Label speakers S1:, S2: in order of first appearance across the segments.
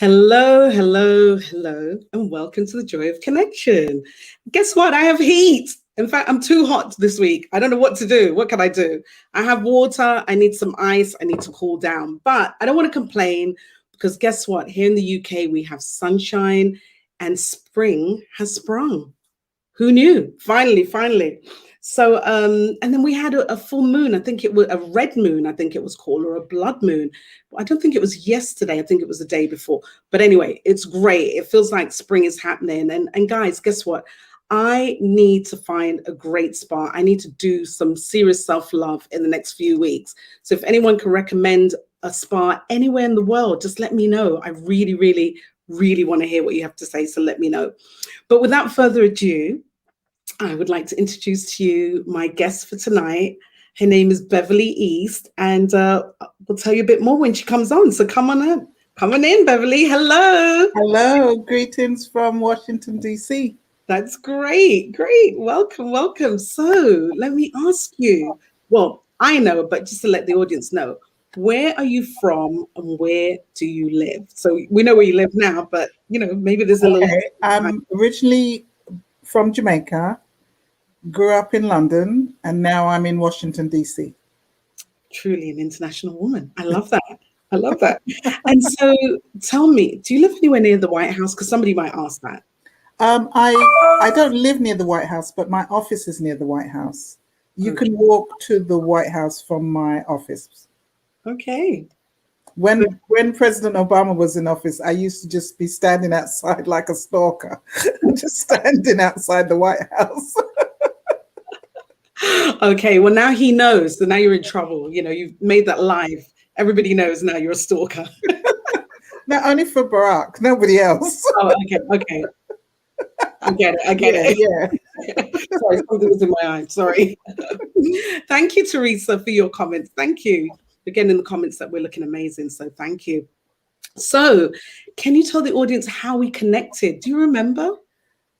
S1: Hello, hello, hello, and welcome to the Joy of Connection. Guess what? I have heat. In fact, I'm too hot this week. I don't know what to do. What can I do? I have water. I need some ice. I need to cool down. But I don't want to complain because guess what? Here in the UK, we have sunshine and spring has sprung. Who knew? Finally, finally. So, and then we had a full moon. I think it was a red moon, I think it was called, or a blood moon. I don't think it was yesterday. I think it was the day before. But anyway, it's great. It feels like spring is happening. And guys, guess what? I need to find a great spa. I need to do some serious self-love in the next few weeks. So if anyone can recommend a spa anywhere in the world, just let me know. I really, really, really want to hear what you have to say. So let me know. But without further ado, I would like to introduce to you my guest for tonight. Her name is Beverley East, and we'll tell you a bit more when she comes on. So come on in. Come on in, Beverley. Hello.
S2: Hello. Greetings from Washington, D.C.
S1: That's great. Great. Welcome, welcome. So let me ask you, well, I know, but just to let the audience know, where are you from and where do you live? So we know where you live now, but, maybe there's a little...
S2: Okay. I'm originally from Jamaica, grew up in London, and now I'm in Washington, D.C.
S1: Truly an international woman. I love that. I love that. And so tell me, do you live anywhere near the White House? Because somebody might ask that.
S2: I don't live near the White House, but my office is near the White House. You can walk to the White House from my office.
S1: Okay.
S2: When President Obama was in office, I used to just be standing outside like a stalker, just standing outside the White House.
S1: Okay, well, now he knows. So now you're in trouble. You've made that live. Everybody knows now you're a stalker.
S2: Not only for Barack, nobody else.
S1: Oh, okay. I get it.
S2: Yeah.
S1: Sorry, something was in my eye. Sorry. Thank you, Teresa, for your comments. Thank you. Again, in the comments that we're looking amazing. So thank you. So can you tell the audience how we connected? Do you remember?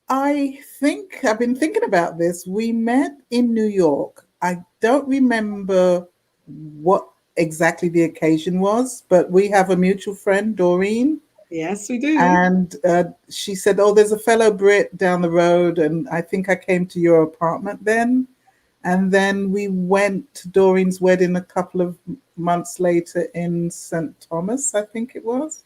S2: I think I've been thinking about this. We met in New York. I don't remember what exactly the occasion was, but we have a mutual friend, Doreen.
S1: Yes, we do.
S2: And she said, "Oh, there's a fellow Brit down the road." And I think I came to your apartment then. And then we went to Doreen's wedding a couple of months later in St. Thomas, I think it was.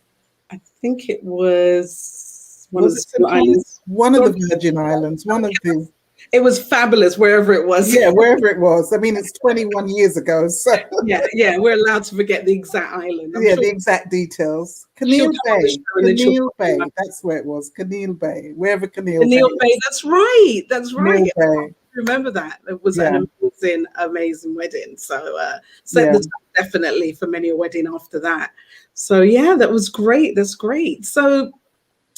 S1: I think it was one
S2: Was
S1: of
S2: it
S1: the
S2: St.
S1: islands.
S2: Thomas? One of the Virgin Islands, one of the...
S1: It was fabulous wherever it was.
S2: Yeah, wherever it was. I mean, it's 21 years ago. So
S1: yeah, we're allowed to forget the exact island.
S2: I'm sure the exact details. Kenneal Bay. Kenneal Bay. That's where it was. Kenneal Bay. Wherever Kenneal
S1: Bay. That's right.
S2: Kenneal Bay.
S1: Remember that. It was an amazing wedding. So set the time definitely for many a wedding after that. So yeah, that was great. That's great. So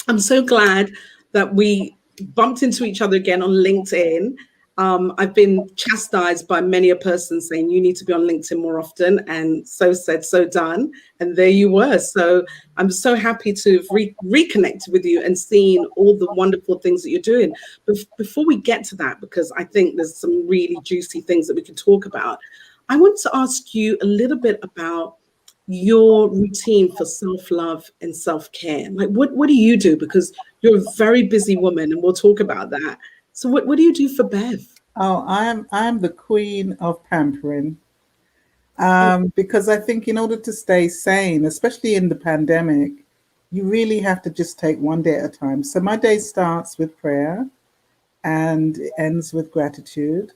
S1: I'm so glad that we bumped into each other again on LinkedIn. I've been chastised by many a person saying you need to be on LinkedIn more often, and so said, so done. And there you were. So I'm so happy to have reconnected with you and seen all the wonderful things that you're doing. But before we get to that, because I think there's some really juicy things that we can talk about, I want to ask you a little bit about your routine for self-love and self-care. Like what do you do? Because you're a very busy woman and we'll talk about that. So what do you do for Bev?
S2: Oh, I'm the queen of pampering. Because I think in order to stay sane, especially in the pandemic, you really have to just take one day at a time. So my day starts with prayer and ends with gratitude.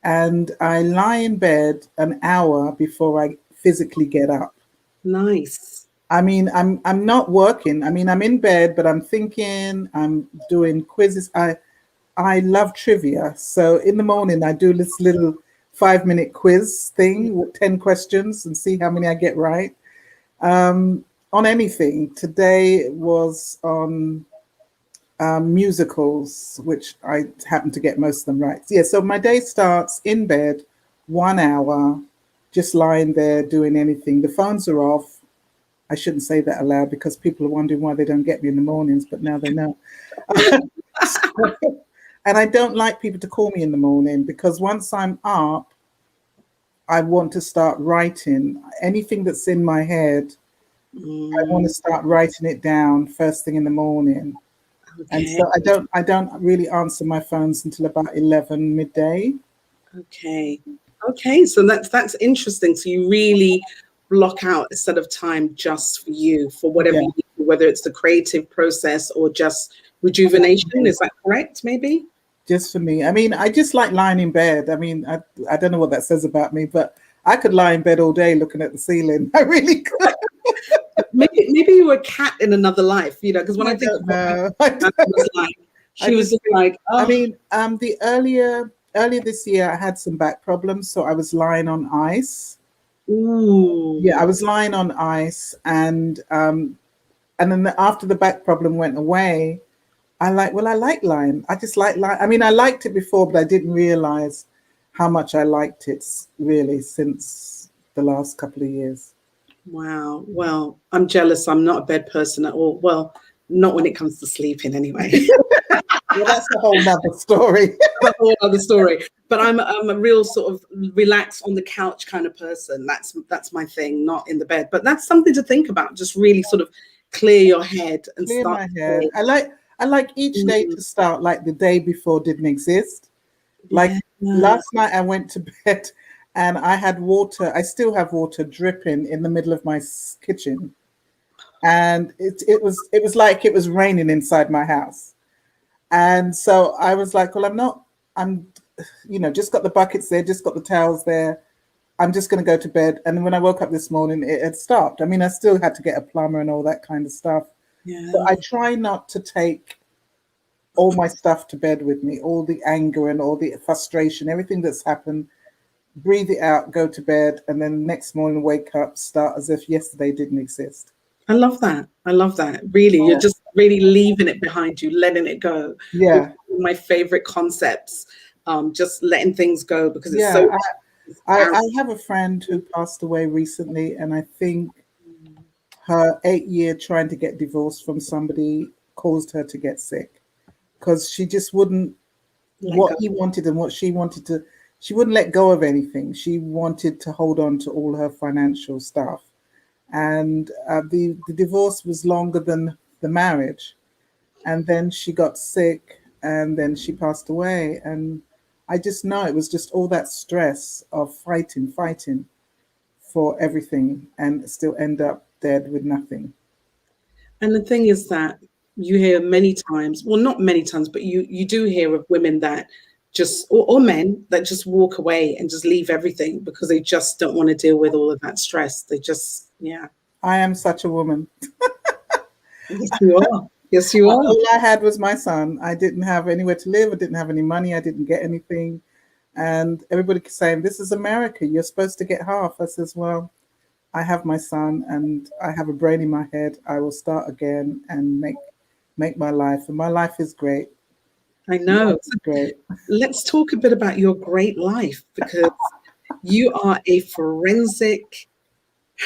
S2: And I lie in bed an hour before I physically get up.
S1: Nice.
S2: I mean, I'm not working. I mean, I'm in bed, but I'm thinking, I'm doing quizzes. I love trivia. So in the morning, I do this little 5-minute quiz thing with 10 questions and see how many I get right. On anything. Today was on musicals, which I happen to get most of them right. Yeah, so my day starts in bed, 1 hour, just lying there doing anything. The phones are off. I shouldn't say that aloud because people are wondering why they don't get me in the mornings, but now they know. And I don't like people to call me in the morning because once I'm up, I want to start writing. Anything that's in my head, I want to
S1: Mm,
S2: start writing it down first thing in the morning. And
S1: okay.
S2: so I don't really answer my phones until about 11 midday.
S1: Okay. Okay. So that's interesting. So you really block out a set of time just for you, for whatever
S2: Yeah.
S1: you do, whether it's the creative process or just rejuvenation. Is that correct? Maybe?
S2: Just for me. I mean, I just like lying in bed. I mean, I don't know what that says about me, but I could lie in bed all day looking at the ceiling. I really could.
S1: Maybe you were a cat in another life, because when
S2: I
S1: I think
S2: don't
S1: of what my
S2: know.
S1: grandma was like,
S2: I
S1: she was
S2: just
S1: just
S2: think,
S1: like,
S2: I
S1: oh,
S2: mean, the earlier this year, I had some back problems, so I was lying on ice. Yeah,
S1: ooh,
S2: I was lying on ice, and then after the back problem went away, I like lying. I just like lying. I mean, I liked it before, but I didn't realize how much I liked it really since the last couple of years.
S1: wow. Well, I'm jealous. I'm not a bed person at all. Well, not when it comes to sleeping anyway.
S2: Well, that's a whole nother story.
S1: That's a whole other story. But I'm a real sort of relax on the couch kind of person. That's my thing, not in the bed. But that's something to think about. Just really sort of clear your head and
S2: Clear
S1: start
S2: my
S1: the
S2: head.
S1: day.
S2: I like each day
S1: Mm,
S2: to start like the day before didn't exist. Like
S1: yeah.
S2: last night, I went to bed and I had water. I still have water dripping in the middle of my kitchen, and it was like it was raining inside my house. And so I was like, well, I'm, just got the buckets there, just got the towels there. I'm just going to go to bed. And when I woke up this morning, it had stopped. I mean, I still had to get a plumber and all that kind of stuff. But
S1: Yeah.
S2: I try not to take all my stuff to bed with me, all the anger and all the frustration, everything that's happened, breathe it out, go to bed, and then next morning wake up, start as if yesterday didn't exist.
S1: I love that. I love that. Really, you're
S2: Yeah.
S1: just really leaving it behind you, letting it go, which is
S2: Yeah.
S1: one of my favorite concepts. Just letting things go because it's so
S2: Yeah. I have a friend who passed away recently, and I think her 8 year trying to get divorced from somebody caused her to get sick because she just wouldn't,
S1: let
S2: what
S1: go.
S2: he wanted and what she wanted to, she wouldn't let go of anything. She wanted to hold on to all her financial stuff. And the divorce was longer than the marriage. And then she got sick and then she passed away. And I just know it was just all that stress of fighting for everything and still end up dead with nothing.
S1: And the thing is that you hear many times, well, not many times, but you do hear of women that just or men that just walk away and just leave everything because they just don't want to deal with all of that stress. They just, yeah.
S2: I am such a woman.
S1: Yes, you are. Yes, you are.
S2: All I had was my son. I didn't have anywhere to live. I didn't have any money. I didn't get anything. And everybody kept saying, "This is America. You're supposed to get half." I says, "Well, I have my son and I have a brain in my head. I will start again and make my life. And my life is great.
S1: I
S2: My
S1: know.
S2: life is great."
S1: Let's talk a bit about your great life because you are a forensic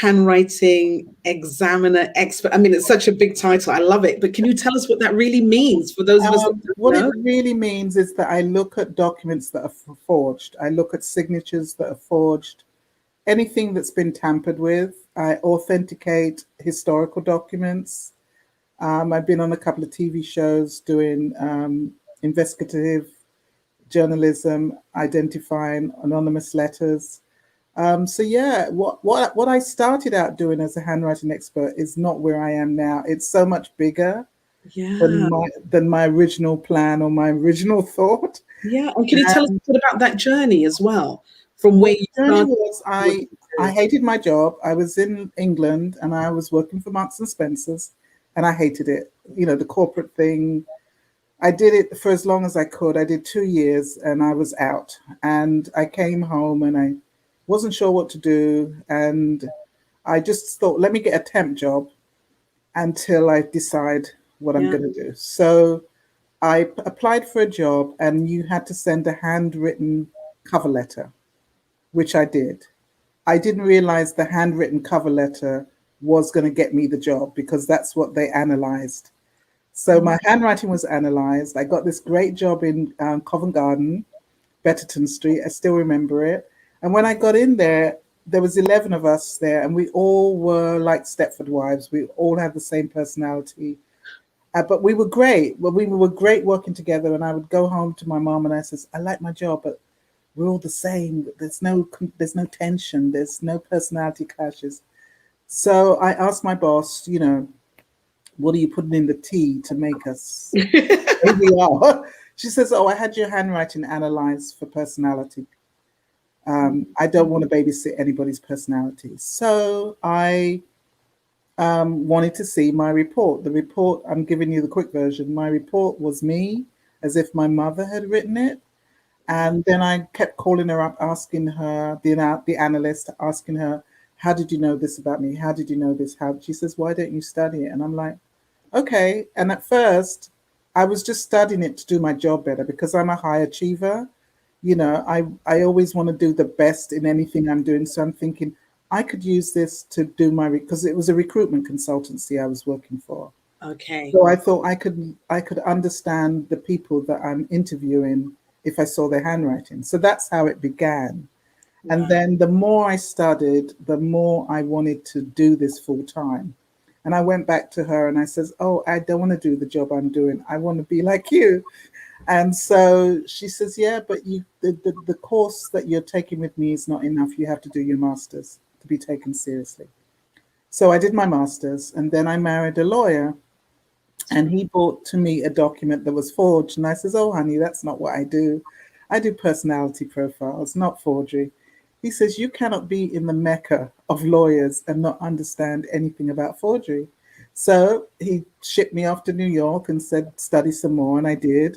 S1: handwriting examiner expert. I mean, it's such a big title. I love it. But can you tell us what that really means for those of us that don't
S2: What it
S1: know?
S2: really means is that I look at documents that are forged. I look at signatures that are forged. Anything that's been tampered with. I authenticate historical documents. I've been on a couple of TV shows doing investigative journalism, identifying anonymous letters. So yeah, what I started out doing as a handwriting expert is not where I am now. It's so much bigger
S1: Yeah.
S2: than my original plan or my original thought.
S1: Yeah. And can you tell us
S2: And
S1: a bit about that journey as well? From where
S2: well,
S1: you
S2: the journey
S1: started
S2: was
S1: to what
S2: I
S1: you do?
S2: hated my job. I was in England and I was working for Marks and Spencers, and I hated it. The corporate thing. I did it for as long as I could. I did 2 years and I was out. And I came home and I wasn't sure what to do. And I just thought, let me get a temp job until I decide what I'm
S1: Yeah.
S2: going to do. So I applied for a job and you had to send a handwritten cover letter, which I did. I didn't realize the handwritten cover letter was going to get me the job because that's what they analyzed. So
S1: Oh,
S2: my handwriting was analyzed. I got this great job in Covent Garden, Betterton Street. I still remember it. And when I got in there, there was 11 of us there, and we all were like Stepford wives. We all had the same personality. But we were great. Well, we were great working together. And I would go home to my mom and I says, I like my job, but we're all the same. There's no tension. There's no personality clashes. So I asked my boss, what are you putting in the tea to make us? Here we are. She says, oh, I had your handwriting analyzed for personality. I don't want to babysit anybody's personality. So I wanted to see my report. The report, I'm giving you the quick version. My report was me, as if my mother had written it. And then I kept calling her up, asking her, the analyst, asking her, how did you know this about me? How did you know this? How? She says, why don't you study it? And I'm like, okay. And at first, I was just studying it to do my job better because I'm a high achiever. I always want to do the best in anything I'm doing. So I'm thinking I could use this to do because it was a recruitment consultancy I was working for.
S1: Okay.
S2: So I thought I could understand the people that I'm interviewing if I saw their handwriting. So that's how it began. Wow. And then the more I studied, the more I wanted to do this full time. And I went back to her and I says, oh, I don't want to do the job I'm doing. I want to be like you. And so she says, yeah, but the course that you're taking with me is not enough. You have to do your master's to be taken seriously. So I did my master's and then I married a lawyer. And he brought to me a document that was forged. And I says, oh, honey, that's not what I do. I do personality profiles, not forgery. He says, you cannot be in the mecca of lawyers and not understand anything about forgery. So he shipped me off to New York and said, study some more. And I did.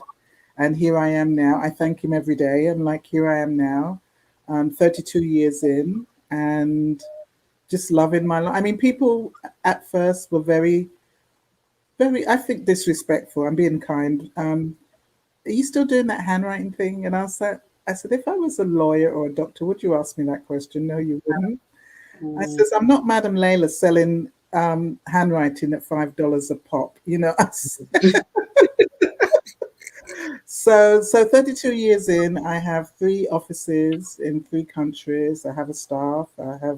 S2: And here I am now. I thank him every day. I'm like, here I am now, 32 years in and just loving my life. I mean, people at first were very, I think, disrespectful. I'm being kind. Are you still doing that handwriting thing? And I said, if I was a lawyer or a doctor, would you ask me that question? No, you wouldn't. I says, I'm not Madam Layla selling handwriting at $5 a pop. So 32 years in, I have 3 offices in 3 countries. I have a staff. I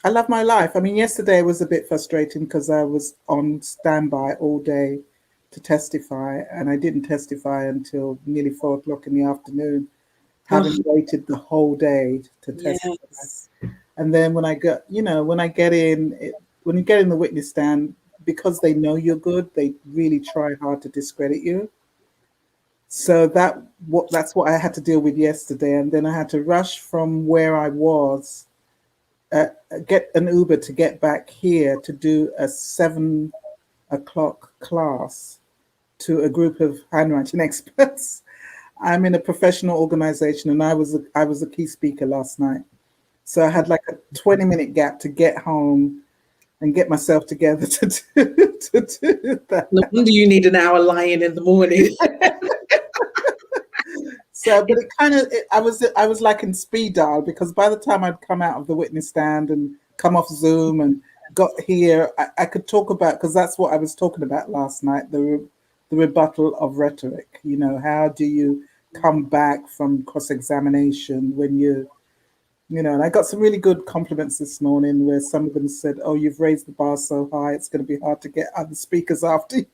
S2: love my life. I mean, yesterday was a bit frustrating because I was on standby all day to testify, and I didn't testify until nearly 4 o'clock in the afternoon, having waited the whole day to testify. Yes. And then when I get in the witness stand, because they know you're good, they really try hard to discredit you. So that's what I had to deal with yesterday, and then I had to rush from where I was. Get an Uber to get back here to do a 7 o'clock class to a group of handwriting experts. I'm in a professional organization and I was a key speaker last night. So I had like a 20-minute gap to get home and get myself together to do that.
S1: No wonder you need an hour lying in the morning.
S2: So, but I was like in speed dial because by the time I'd come out of the witness stand and come off Zoom and got here, I could talk about, because that's what I was talking about last night, the rebuttal of rhetoric. How do you come back from cross-examination when and I got some really good compliments this morning where some of them said, oh, you've raised the bar so high, it's going to be hard to get other speakers after you.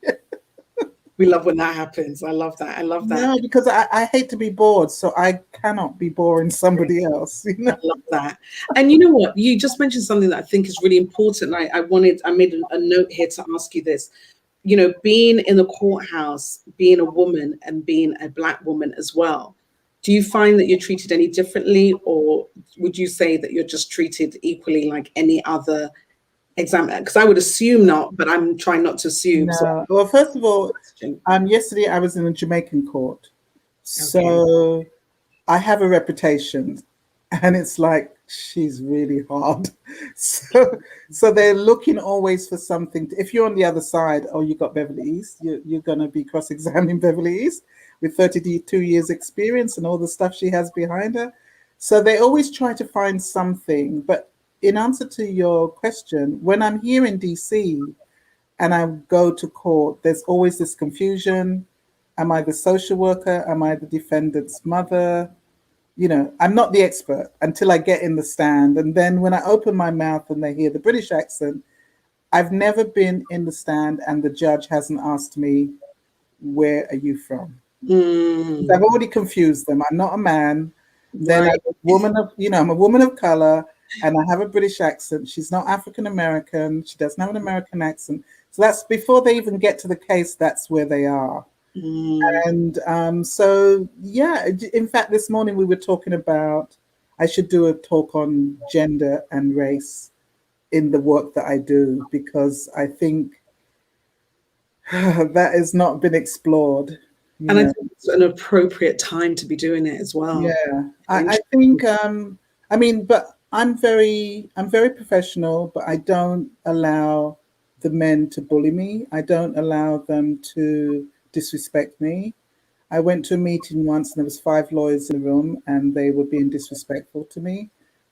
S1: We love when that happens. I love that.
S2: No, because I hate to be bored, so I cannot be boring somebody else.
S1: I love that. And you know what? You just mentioned something that I think is really important. I made a note here to ask you this. Being in the courthouse, being a woman and being a Black woman as well, do you find that you're treated any differently, or would you say that you're just treated equally like any other examiner? Because I would assume not, but I'm trying not to assume.
S2: No.
S1: So,
S2: well, first of all, yesterday I was in a Jamaican court. So I have a reputation and it's like, she's really hard. So they're looking always for something. If you're on the other side, oh, you got Beverley East, you're going to be cross-examining Beverley East with 32 years experience and all the stuff she has behind her. So they always try to find something. But in answer to your question, when I'm here in DC and I go to court, there's always this confusion. Am I the social worker? Am I the defendant's mother? I'm not the expert until I get in the stand. And then when I open my mouth and they hear the British accent, I've never been in the stand and the judge hasn't asked me, where are you from? I've already confused them. I'm not a man. Then
S1: Right.
S2: I'm a woman of, I'm a woman of color and I have a British accent. She's not African American. She doesn't have an American accent. So that's before they even get to the case, that's where they are. And so, yeah, in fact, this morning we were talking about, I should do a talk on gender and race in the work that I do, because I think that has not been explored.
S1: And I think it's an appropriate time to be doing it as well.
S2: Yeah, I think, I mean, but I'm very professional, but I don't allow the men to bully me. I don't allow them to disrespect me. I went to a meeting once and there was 5 lawyers in the room and they were being disrespectful to me.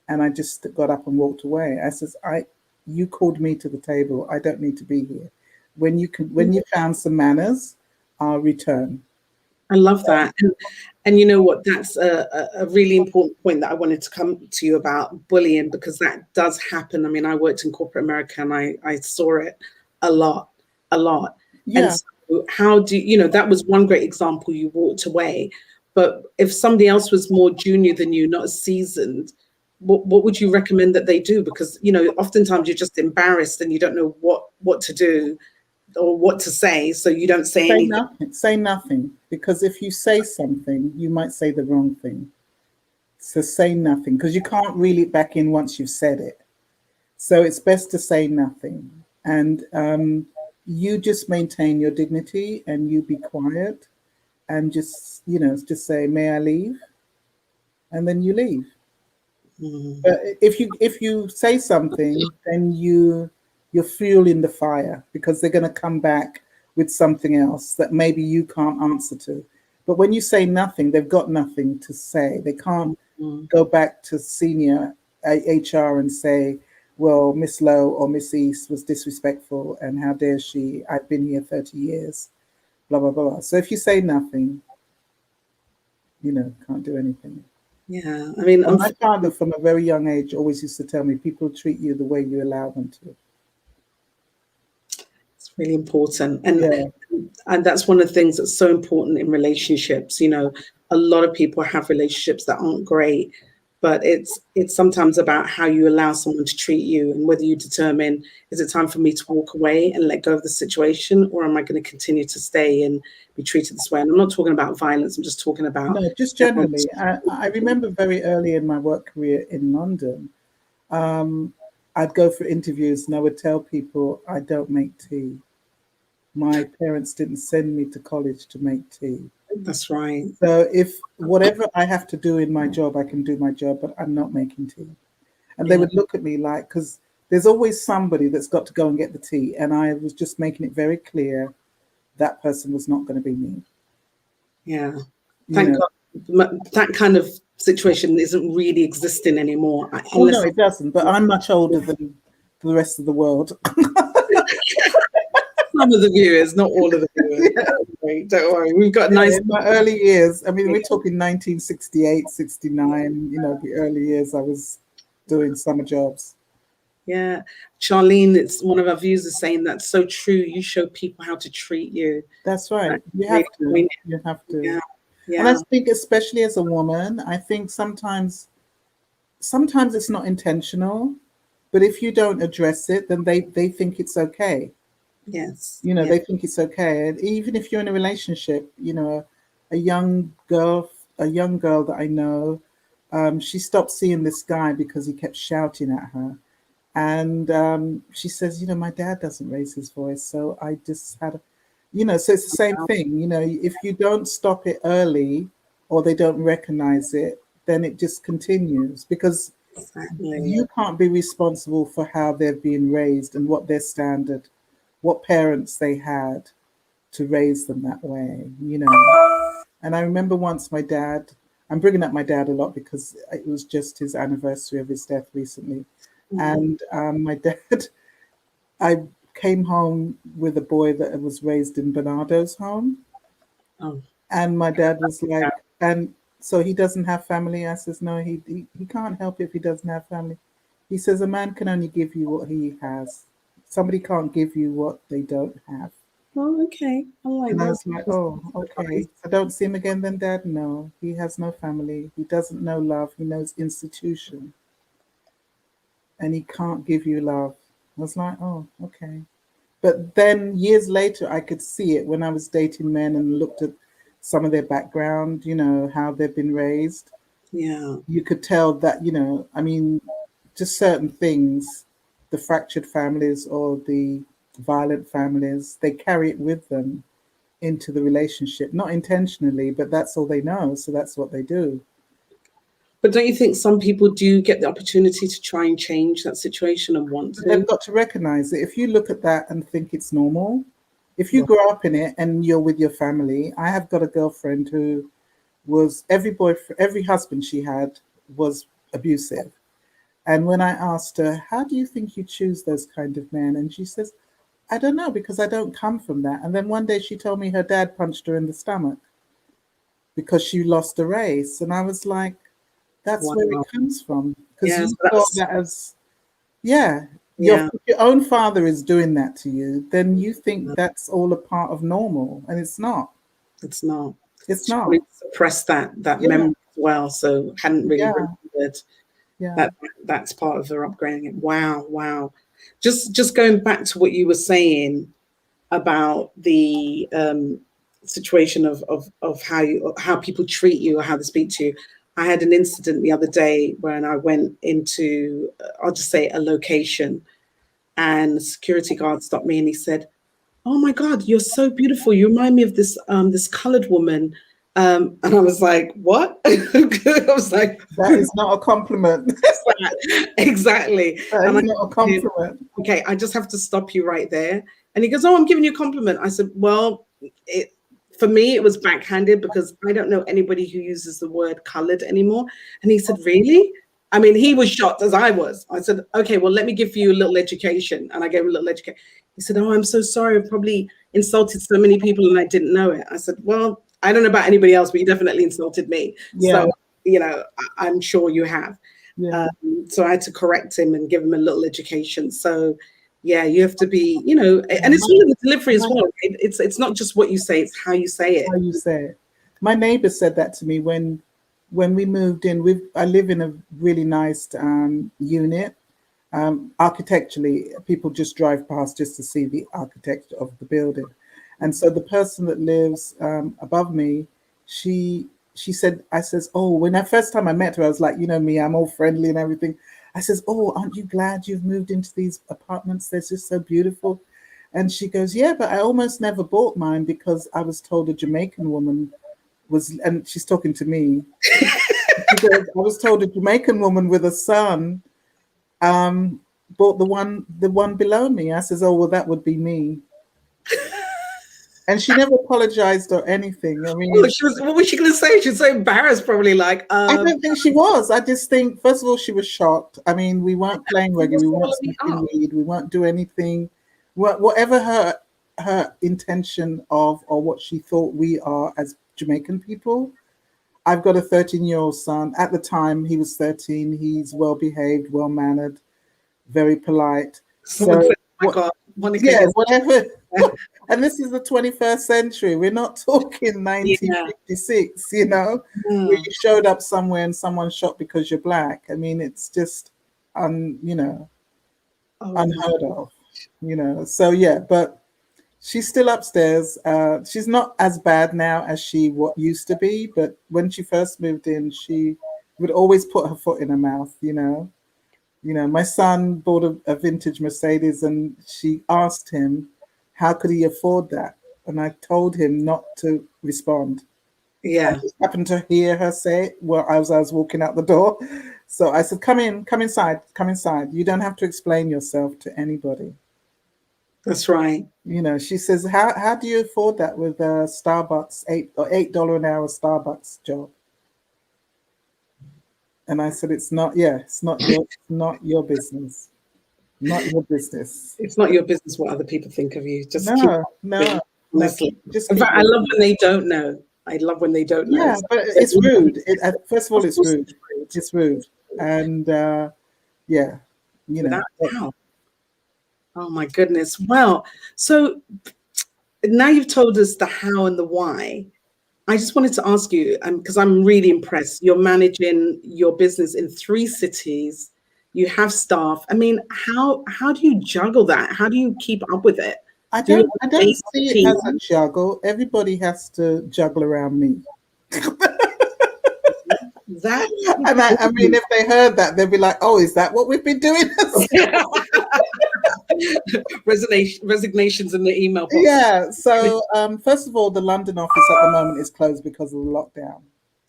S2: And I just got up and walked away. I says, you called me to the table. I don't need to be here. When you found some manners, I'll return.
S1: I love that. And you know what? That's a really important point that I wanted to come to you about bullying, because that does happen. I mean, I worked in corporate America and I saw it a lot, a lot.
S2: Yeah.
S1: And so how that was one great example. You walked away. But if somebody else was more junior than you, not as seasoned, what would you recommend that they do? Because, oftentimes you're just embarrassed and you don't know what to do or what to say, so you don't say anything.
S2: Nothing. Say nothing, because if you say something, you might say the wrong thing. So say nothing, because you can't reel it back in once you've said it. So it's best to say nothing, and you just maintain your dignity and you be quiet, and just say, "May I leave?" And then you leave. But if you say something, then you're fueling the fire, because they're going to come back with something else that maybe you can't answer to. But when you say nothing, they've got nothing to say. They can't go back to senior HR and say, well, Miss Lowe or Miss East was disrespectful and how dare she? I've been here 30 years, blah, blah, blah. So if you say nothing, can't do anything.
S1: Yeah, I mean,
S2: my father from a very young age always used to tell me, people treat you the way you allow them to.
S1: It's really important. And that's one of the things that's so important in relationships. A lot of people have relationships that aren't great, but it's sometimes about how you allow someone to treat you, and whether you determine, is it time for me to walk away and let go of the situation, or am I going to continue to stay and be treated this way? And I'm not talking about violence. I'm just talking about...
S2: No, just generally. I remember very early in my work career in London, I'd go for interviews and I would tell people, I don't make tea. My parents didn't send me to college to make tea.
S1: That's right.
S2: So if whatever I have to do in my job, I can do my job, but I'm not making tea. And they would look at me like, because there's always somebody that's got to go and get the tea. And I was just making it very clear that person was not going to be me.
S1: Yeah. Thank God that kind of situation isn't really existing anymore.
S2: Oh, no, it doesn't. But I'm much older than the rest of the world.
S1: Some of the viewers, not all of the viewers. Yeah. Don't worry. We've got nice...
S2: In my early years, I mean, we're talking 1968, 69, the early years I was doing summer jobs.
S1: Yeah. Charlene, it's one of our viewers is saying that's so true. You show people how to treat you.
S2: That's right. You have to. You have to.
S1: Yeah. Yeah.
S2: And I think, especially as a woman, I think sometimes it's not intentional, but if you don't address it, then they think it's okay.
S1: Yes.
S2: They think it's okay. And even if you're in a relationship, a young girl that I know, she stopped seeing this guy because he kept shouting at her. And she says, my dad doesn't raise his voice. So I just had, so it's the same thing. If you don't stop it early or they don't recognize it, then it just continues, because you can't be responsible for how they're being raised and what their standard, what parents they had to raise them that way, And I remember once my dad, I'm bringing up my dad a lot because it was just his anniversary of his death recently. And my dad, I came home with a boy that was raised in Bernardo's home.
S1: Oh.
S2: And my dad was like, and so he doesn't have family? I says, no, he can't help if he doesn't have family. He says, a man can only give you what he has. Somebody can't give you what they don't have.
S1: Oh, okay. I like
S2: And I
S1: that.
S2: was like, oh, okay. I don't see him again then, Dad? No, he has no family. He doesn't know love. He knows institution. And he can't give you love. I was like, oh, okay. But then years later, I could see it when I was dating men and looked at some of their background, how they've been raised.
S1: Yeah.
S2: You could tell that, I mean, just certain things, the fractured families or the violent families, they carry it with them into the relationship, not intentionally, but that's all they know. So that's what they do.
S1: But don't you think some people do get the opportunity to try and change that situation and want
S2: But
S1: to?
S2: they've got to recognize it. If you look at that and think it's normal, if you grow up in it and you're with your family, I have got a girlfriend who was every husband she had was abusive. And when I asked her, how do you think you choose those kind of men? And she says, I don't know, because I don't come from that. And then one day she told me her dad punched her in the stomach because she lost a race. And I was like, that's where it
S1: Wow.
S2: comes from. Because
S1: Yes,
S2: you thought that as, yeah,
S1: yeah.
S2: if your own father is doing that to you, then you think that's all a part of normal. And it's not.
S1: It's not.
S2: It's
S1: She
S2: not.
S1: probably suppressed that
S2: Yeah,
S1: memory as well, so hadn't really
S2: yeah,
S1: remembered
S2: yeah.
S1: that's part of her upbringing. Wow, wow. Just going back to what you were saying about the situation of how people treat you or how they speak to you. I had an incident the other day when I went into, I'll just say, a location, and the security guard stopped me and he said, "Oh my God, you're so beautiful. You remind me of this colored woman." And I was like, "What?" I was like,
S2: That is not a compliment.
S1: exactly.
S2: That
S1: And
S2: is
S1: I
S2: not a
S1: said to him,
S2: compliment.
S1: "Okay, I just have to stop you right there." And he goes, "Oh, I'm giving you a compliment." I said, "Well, for me, it was backhanded because I don't know anybody who uses the word colored anymore." And he said, "Really?" I mean, he was shocked as I was. I said, "Okay, well, let me give you a little education." And I gave him a little education. He said, "Oh, I'm so sorry. I've probably insulted so many people and I didn't know it." I said, "Well, I don't know about anybody else, but you definitely insulted me.
S2: Yeah,
S1: So, I'm sure you have."
S2: yeah.
S1: So I had to correct him and give him a little education. So yeah, you have to be,
S2: Yeah,
S1: and it's really the delivery as
S2: my,
S1: well. It's not just what you say, it's how you say
S2: how
S1: it.
S2: you say it. My neighbor said that to me when we moved in. I live in a really nice unit. Architecturally, people just drive past just to see the architecture of the building. And so the person that lives above me, she she said, I says, oh, when I first time I met her, I was like, you know me, I'm all friendly and everything. I says, oh, aren't you glad you've moved into these apartments? They're just so beautiful. And she goes, yeah, but I almost never bought mine because I was told a Jamaican woman was, and she's talking to me. She goes, I was told a Jamaican woman with a son um, bought the one below me. I says, oh, well, that would be me. And she never apologized or anything. I
S1: Well,
S2: mean,
S1: what was she going to say? She's so embarrassed, probably like,
S2: I don't think she was. I just think, first of all, she was shocked. I mean, we weren't playing reggae,
S1: "What's
S2: we weren't
S1: following me
S2: smoking
S1: up?"
S2: weed, we weren't doing anything. Whatever her intention of or what she thought we are as Jamaican people. I've got a 13-year-old son. At the time, he was 13. He's well behaved, well mannered, very polite.
S1: Someone
S2: So
S1: said, "Oh my
S2: what?
S1: God, Monica,
S2: Yeah,
S1: you're
S2: whatever. And this is the 21st century. We're not talking
S1: yeah,
S2: 1956, where
S1: mm,
S2: you showed up somewhere and someone shot because you're black. I mean, it's just,
S1: oh my,
S2: unheard of. So yeah, but she's still upstairs. She's not as bad now as she what used to be, but when she first moved in, she would always put her foot in her mouth. My son bought a vintage Mercedes and she asked him how could he afford that? And I told him not to respond. I
S1: yeah,
S2: just happened to hear her say it while I was walking out the door. So I said, come in, come inside, come inside. You don't have to explain yourself to anybody.
S1: that's right.
S2: She says, how do you afford that with Starbucks, $8 an hour Starbucks job? And I said, it's not your business. Not your business.
S1: It's not your business what other people think of you. Just keep
S2: No,
S1: moving,
S2: no, no.
S1: honestly.
S2: Just
S1: In
S2: keep
S1: fact, I love
S2: moving.
S1: when they don't know. I love when they don't know.
S2: Yeah, but it's rude. First of all, it's rude. It's rude. And yeah, you know.
S1: Without doubt. Oh my goodness. Well, so now you've told us the how and the why. I just wanted to ask you, because I'm really impressed. You're managing your business in 3 cities. You have staff. I mean, how do you juggle that? How do you keep up with it? Do you
S2: I
S1: have a
S2: don't see it
S1: team?
S2: as a juggle. Everybody has to juggle around me.
S1: That
S2: I mean, if they heard that, they'd be like, "Oh, is that what we've been doing?"
S1: resignations in the email box.
S2: Yeah. So, first of all, the London office at the moment is closed because of the lockdown.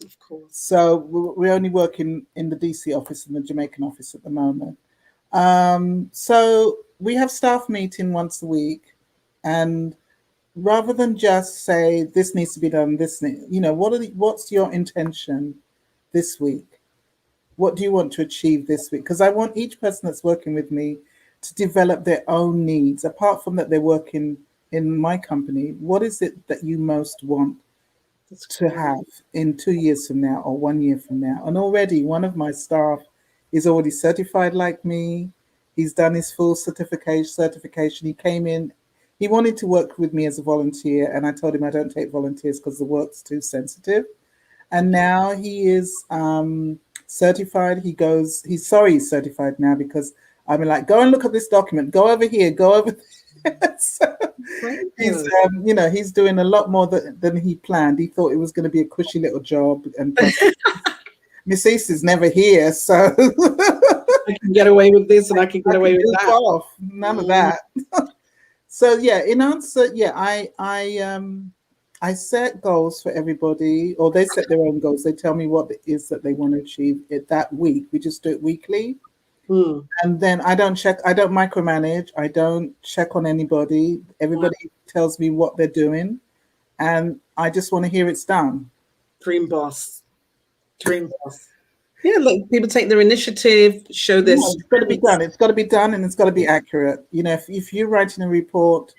S1: Of course.
S2: So we only work in the DC office and the Jamaican office at the moment. So we have staff meeting once a week, and rather than just say this needs to be done, what's your intention this week? What do you want to achieve this week? Because I want each person that's working with me to develop their own needs. Apart from that, they're working in my company. What is it that you most want to have in 2 years from now or 1 year from now? And already one of my staff is already certified like me. He's done his full certification. He came in, he wanted to work with me as a volunteer, and I told him I don't take volunteers because the work's too sensitive. And now he is certified. He's sorry he's certified now, because I'm like, go and look at this document, go over here, go over there. So he's he's doing a lot more than he planned. He thought it was going to be a cushy little job, and plus Miss East is never here, so
S1: I can get away with this and I can get away with that.
S2: Off. None of that. So yeah, in answer, yeah, I set goals for everybody, or they set their own goals. They tell me what it is that they want to achieve it that week. We just do it weekly. And then I don't micromanage. I don't check on anybody. Everybody tells me what they're doing, and I just want to hear it's done.
S1: Dream boss. Yeah, look, people take their initiative, show this.
S2: It's got to be done. It's got to be done, and it's got to be accurate. You know, if you're writing a report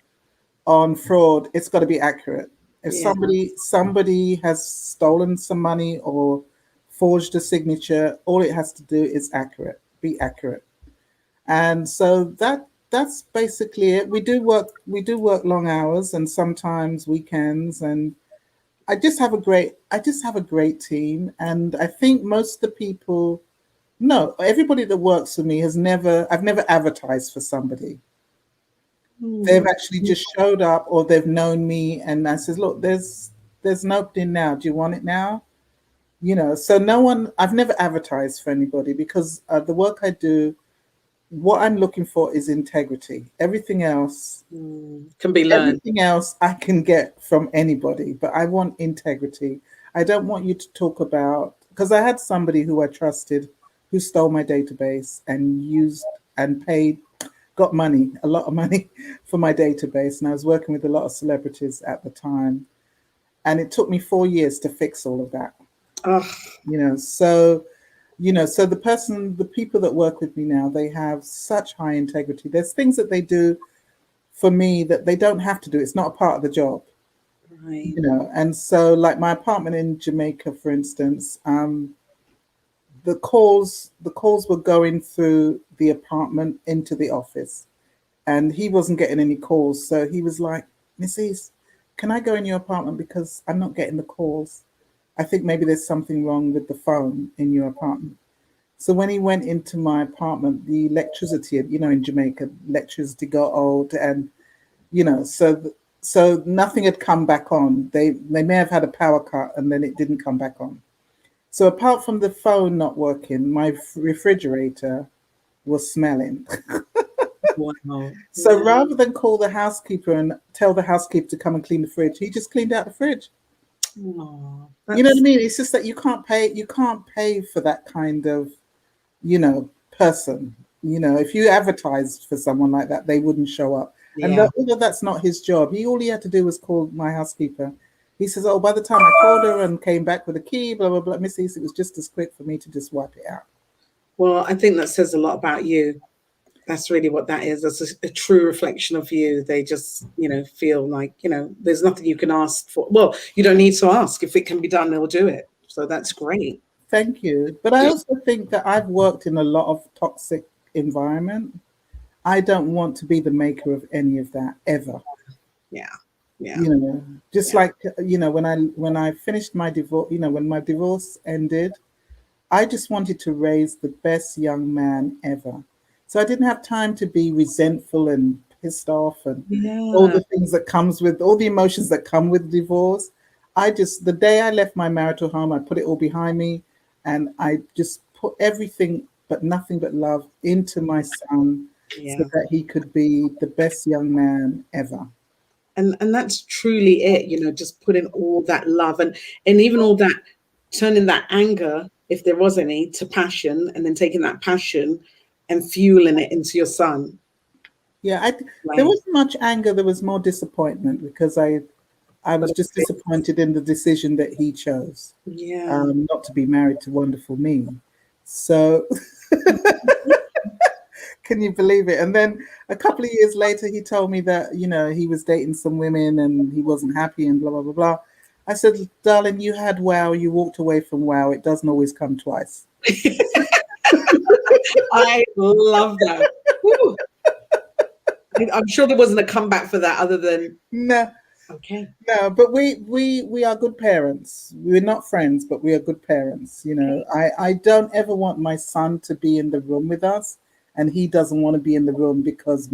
S2: on fraud, it's got to be accurate. If somebody has stolen some money or forged a signature, all it has to do is be accurate. And so that's basically it. We do work long hours and sometimes weekends, and I just have a great team. And I think most of the people, everybody that works for me I've never advertised for somebody. They've actually just showed up, or they've known me, and I says, look, there's an opening now. Do you want it now? So I've never advertised for anybody, because the work I do, what I'm looking for is integrity. Everything else
S1: can be learned.
S2: Everything else I can get from anybody, but I want integrity. I don't want you to talk about, because I had somebody who I trusted who stole my database and got a lot of money for my database. And I was working with a lot of celebrities at the time. And it took me 4 years to fix all of that. So the people that work with me now, they have such high integrity. There's things that they do for me that they don't have to do. It's not a part of the job.
S1: Right.
S2: And so like my apartment in Jamaica, for instance, the calls were going through the apartment into the office, and he wasn't getting any calls. So he was like, Miss East, can I go in your apartment, because I'm not getting the calls? I think maybe there's something wrong with the phone in your apartment. So when he went into my apartment, the electricity, in Jamaica, electricity got old, and so nothing had come back on. They may have had a power cut, and then it didn't come back on. So apart from the phone not working, my refrigerator was smelling.
S1: Wow.
S2: So rather than call the housekeeper and tell the housekeeper to come and clean the fridge, he just cleaned out the fridge.
S1: Oh,
S2: you know what I mean? It's just that you can't pay for that kind of, person. If you advertised for someone like that, they wouldn't show up. Yeah. And although that's not his job, all he had to do was call my housekeeper. He says, oh, by the time I called her and came back with a key, blah, blah, blah, Miss East, it was just as quick for me to just wipe it out.
S1: Well, I think that says a lot about you. That's really what that is. That's a true reflection of you. They just, feel like, there's nothing you can ask for. Well, you don't need to ask. If it can be done, they'll do it. So that's great.
S2: Thank you. But I also think that I've worked in a lot of toxic environment. I don't want to be the maker of any of that ever.
S1: Yeah. Yeah.
S2: Just like, when I finished my divorce, when my divorce ended, I just wanted to raise the best young man ever. So I didn't have time to be resentful and pissed off and all
S1: Yeah.
S2: the things that comes with all the emotions that come with divorce. The day I left my marital home, I put it all behind me and I just put everything but nothing but love into my son so
S1: Yeah.
S2: that he could be the best young man ever.
S1: And that's truly it, just putting all that love and even all that, turning that anger, if there was any, to passion, and then taking that passion and fueling it into your son.
S2: Yeah, there
S1: Like,
S2: wasn't much anger. There was more disappointment because I was just disappointed in the decision that he chose,
S1: yeah.
S2: not to be married to wonderful me. So can you believe it? And then a couple of years later, he told me that, he was dating some women and he wasn't happy and blah, blah, blah, blah. I said, darling, you had wow, you walked away from wow. It doesn't always come twice.
S1: I love that. Woo. I'm sure there wasn't a comeback for that other than,
S2: No,
S1: okay.
S2: no, but we are good parents. We're not friends, but we are good parents. I don't ever want my son to be in the room with us, and he doesn't want to be in the room because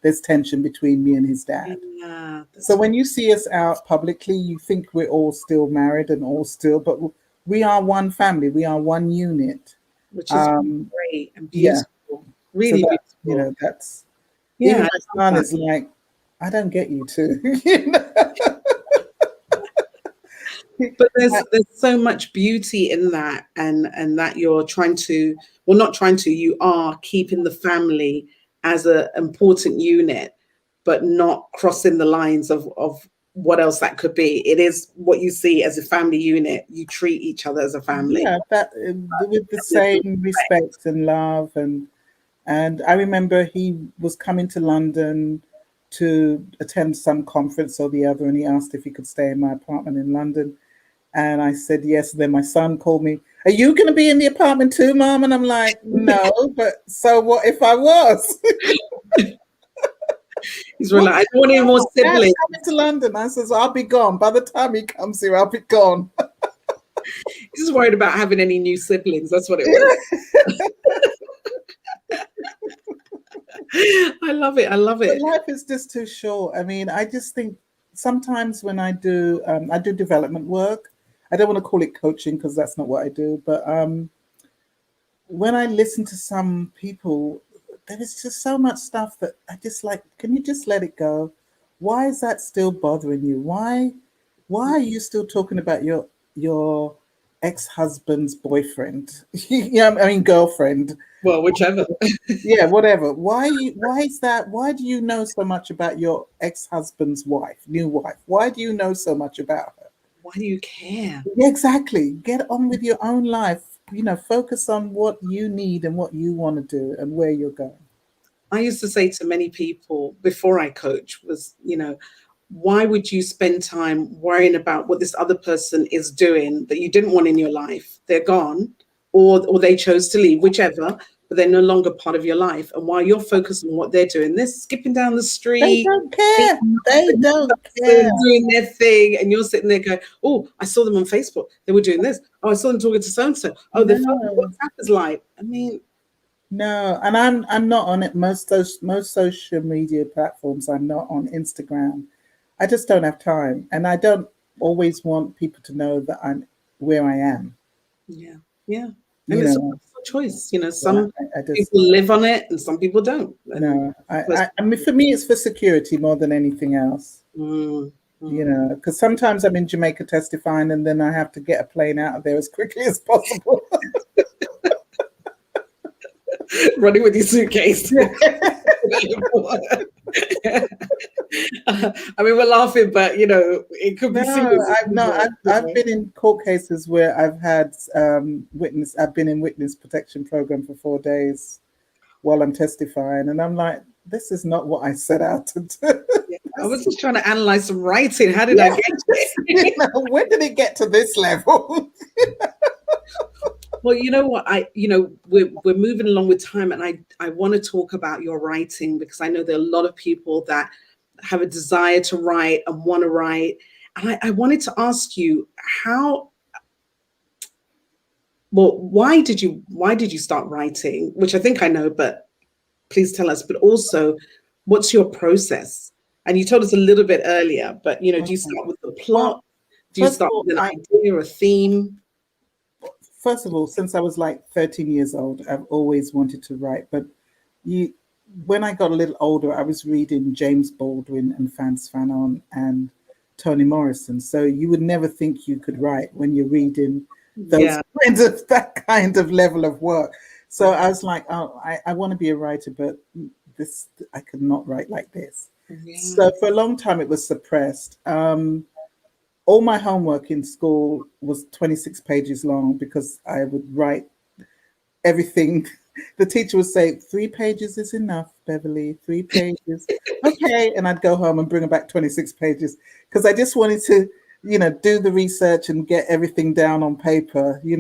S2: there's tension between me and his dad.
S1: Yeah,
S2: So when you see us out publicly, you think we're all still married and all still, but we are one family. We are one unit.
S1: which is great and
S2: Yeah.
S1: beautiful.
S2: So
S1: Really
S2: that,
S1: beautiful.
S2: that's
S1: Yeah,
S2: even
S1: I
S2: my
S1: love
S2: son
S1: that.
S2: is like, I don't get you too.
S1: But there's so much beauty in that, and that you're trying to, well, not trying to, you are keeping the family as an important unit, but not crossing the lines of what else that could be. It is what you see as a family unit. You treat each other as a family.
S2: Yeah, that with the same respect and love, and I remember he was coming to London to attend some conference or the other, and he asked if he could stay in my apartment in London, and I said yes. Then my son called me, "Are you going to be in the apartment too, Mom?" And I'm like, "No, but so what if I was?"
S1: He's really like, I don't want any more
S2: Dad's
S1: siblings.
S2: coming to London. I says, "I'll be gone. By the time he comes here, I'll be gone."
S1: He's just worried about having any new siblings. That's what it was. I love it. I love
S2: But
S1: it.
S2: life is just too short. I mean, I just think sometimes when I do development work. I don't want to call it coaching because that's not what I do. But when I listen to some people, there is just so much stuff that I just like. Can you just let it go? Why is that still bothering you? Why are you still talking about your ex-husband's boyfriend? Yeah, I mean girlfriend.
S1: Well, whichever.
S2: Yeah, whatever. Why is that? Why do you know so much about your ex-husband's wife, new wife? Why do you know so much about her?
S1: Why do you care?
S2: Yeah, exactly. Get on with your own life. Focus on what you need and what you want to do and where you're going.
S1: I used to say to many people before I coach was, why would you spend time worrying about what this other person is doing that you didn't want in your life? They're gone, or they chose to leave, whichever, but they're no longer part of your life. And while you're focused on what they're doing, they're skipping down the
S2: They
S1: street,
S2: don't care. They don't care.
S1: doing their thing, and you're sitting there going, "Oh, I saw them on Facebook. They were doing this. Oh, I saw them talking to so and so. Oh, their phone
S2: No,
S1: WhatsApp is live." I mean,
S2: no. And I'm not on it. Most social media platforms. I'm not on Instagram. I just don't have time, and I don't always want people to know that I'm where I am.
S1: yeah, yeah. And
S2: You
S1: it's a
S2: know,
S1: personal choice.
S2: yeah,
S1: Some
S2: I just
S1: people live on it and some people don't. And
S2: no. I mean, for me, it's for security more than anything else.
S1: mm, mm.
S2: Because sometimes I'm in Jamaica testifying, and then I have to get a plane out of there as quickly as possible.
S1: Running with your suitcase. I mean, we're laughing, but it could be serious.
S2: I've been in court cases where I've had I've been in witness protection program for 4 days. while I'm testifying. And I'm like, this is not what I set out to do.
S1: Yeah. I was just trying to analyze some writing. How did I
S2: Yeah,
S1: get
S2: you know, when did it get to this level?
S1: Well, you know what, we're moving along with time, and I want to talk about your writing, because I know there are a lot of people that have a desire to write and want to write. And I wanted to ask you how, well, why did you start writing? Which I think I know, but please tell us. But also, what's your process? And you told us a little bit earlier, but do you start with the
S2: Well,
S1: plot? Do you
S2: first of
S1: start
S2: all,
S1: with an idea, a theme?
S2: since I was like 13 years old, I've always wanted to write. But you, when I got a little older, I was reading James Baldwin and Frantz Fanon and Toni Morrison. So you would never think you could write when you're reading those
S1: Yeah.
S2: kinds of that kind of level of work. So I was like, oh, I want to be a writer, but this I could not write like this.
S1: Yeah.
S2: So for a long time, it was suppressed. All my homework in school was 26 pages long because I would write everything. The teacher would say, 3 pages is enough, Beverly, 3 pages. Okay. And I'd go home and bring her back 26 pages because I just wanted to, do the research and get everything down on paper. And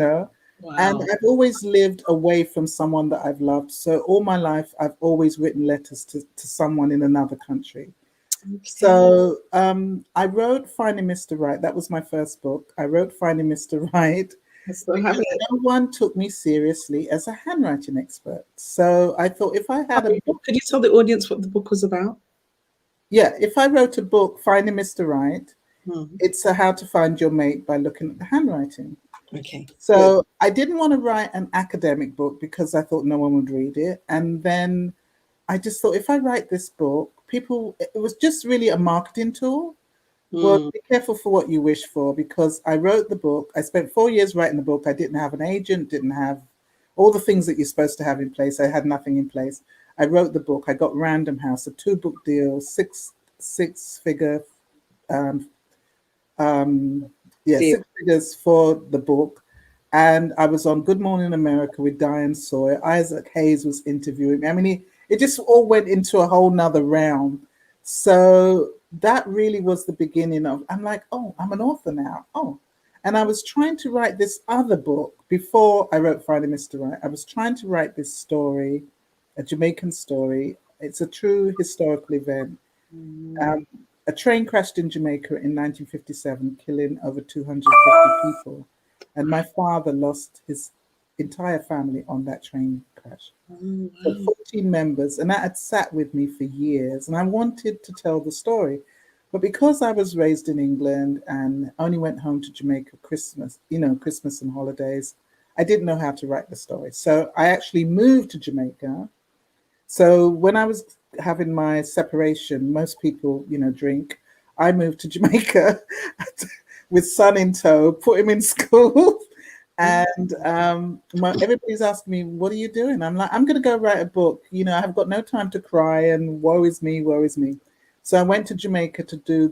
S1: Wow.
S2: I've always lived away from someone that I've loved. So all my life, I've always written letters to someone in another country.
S1: Okay.
S2: So I wrote Finding Mr. Right. That was my first book. I wrote Finding Mr. Right
S1: I still have
S2: because
S1: it.
S2: no one took me seriously as a handwriting expert. So I thought if I had a book,
S1: Could you tell the audience what the book was about?
S2: yeah, if I wrote a book, Finding Mr. Right,
S1: Hmm.
S2: it's a how to find your mate by looking at the handwriting.
S1: Okay, good.
S2: So I didn't want to write an academic book because I thought no one would read it. And then I just thought if I write this book, it was just really a marketing tool. Well,
S1: Hmm.
S2: be careful for what you wish for because I wrote the book. I spent 4 years writing the book. I didn't have an agent, didn't have all the things that you're supposed to have in place. I had nothing in place. I wrote the book. I got Random House, a 2 book deal, six figure, um,
S1: Deal.
S2: 6 figures for the book. And I was on Good Morning America with Diane Sawyer. Isaac Hayes was interviewing me. I mean, it just all went into a whole nother realm. So that really was the beginning of, I'm like, oh, I'm an author now. Oh. And I was trying to write this other book before I wrote Finding Mr. Right. I was trying to write this story, a Jamaican story. It's a true historical event.
S1: Hmm.
S2: Um, a train crashed in Jamaica in 1957, killing over 250 people. And my father lost his entire family on that train crash.
S1: Oh,
S2: So
S1: wow.
S2: 14 members, and that had sat with me for years. And I wanted to tell the story. But because I was raised in England and only went home to Jamaica Christmas, Christmas and holidays, I didn't know how to write the story. So I actually moved to Jamaica. So when I was having my separation, most people, drink. I moved to Jamaica with son in tow, put him in school. And everybody's asking me, what are you doing? I'm like, I'm going to go write a book. I've got no time to cry and woe is me, woe is me. So I went to Jamaica to do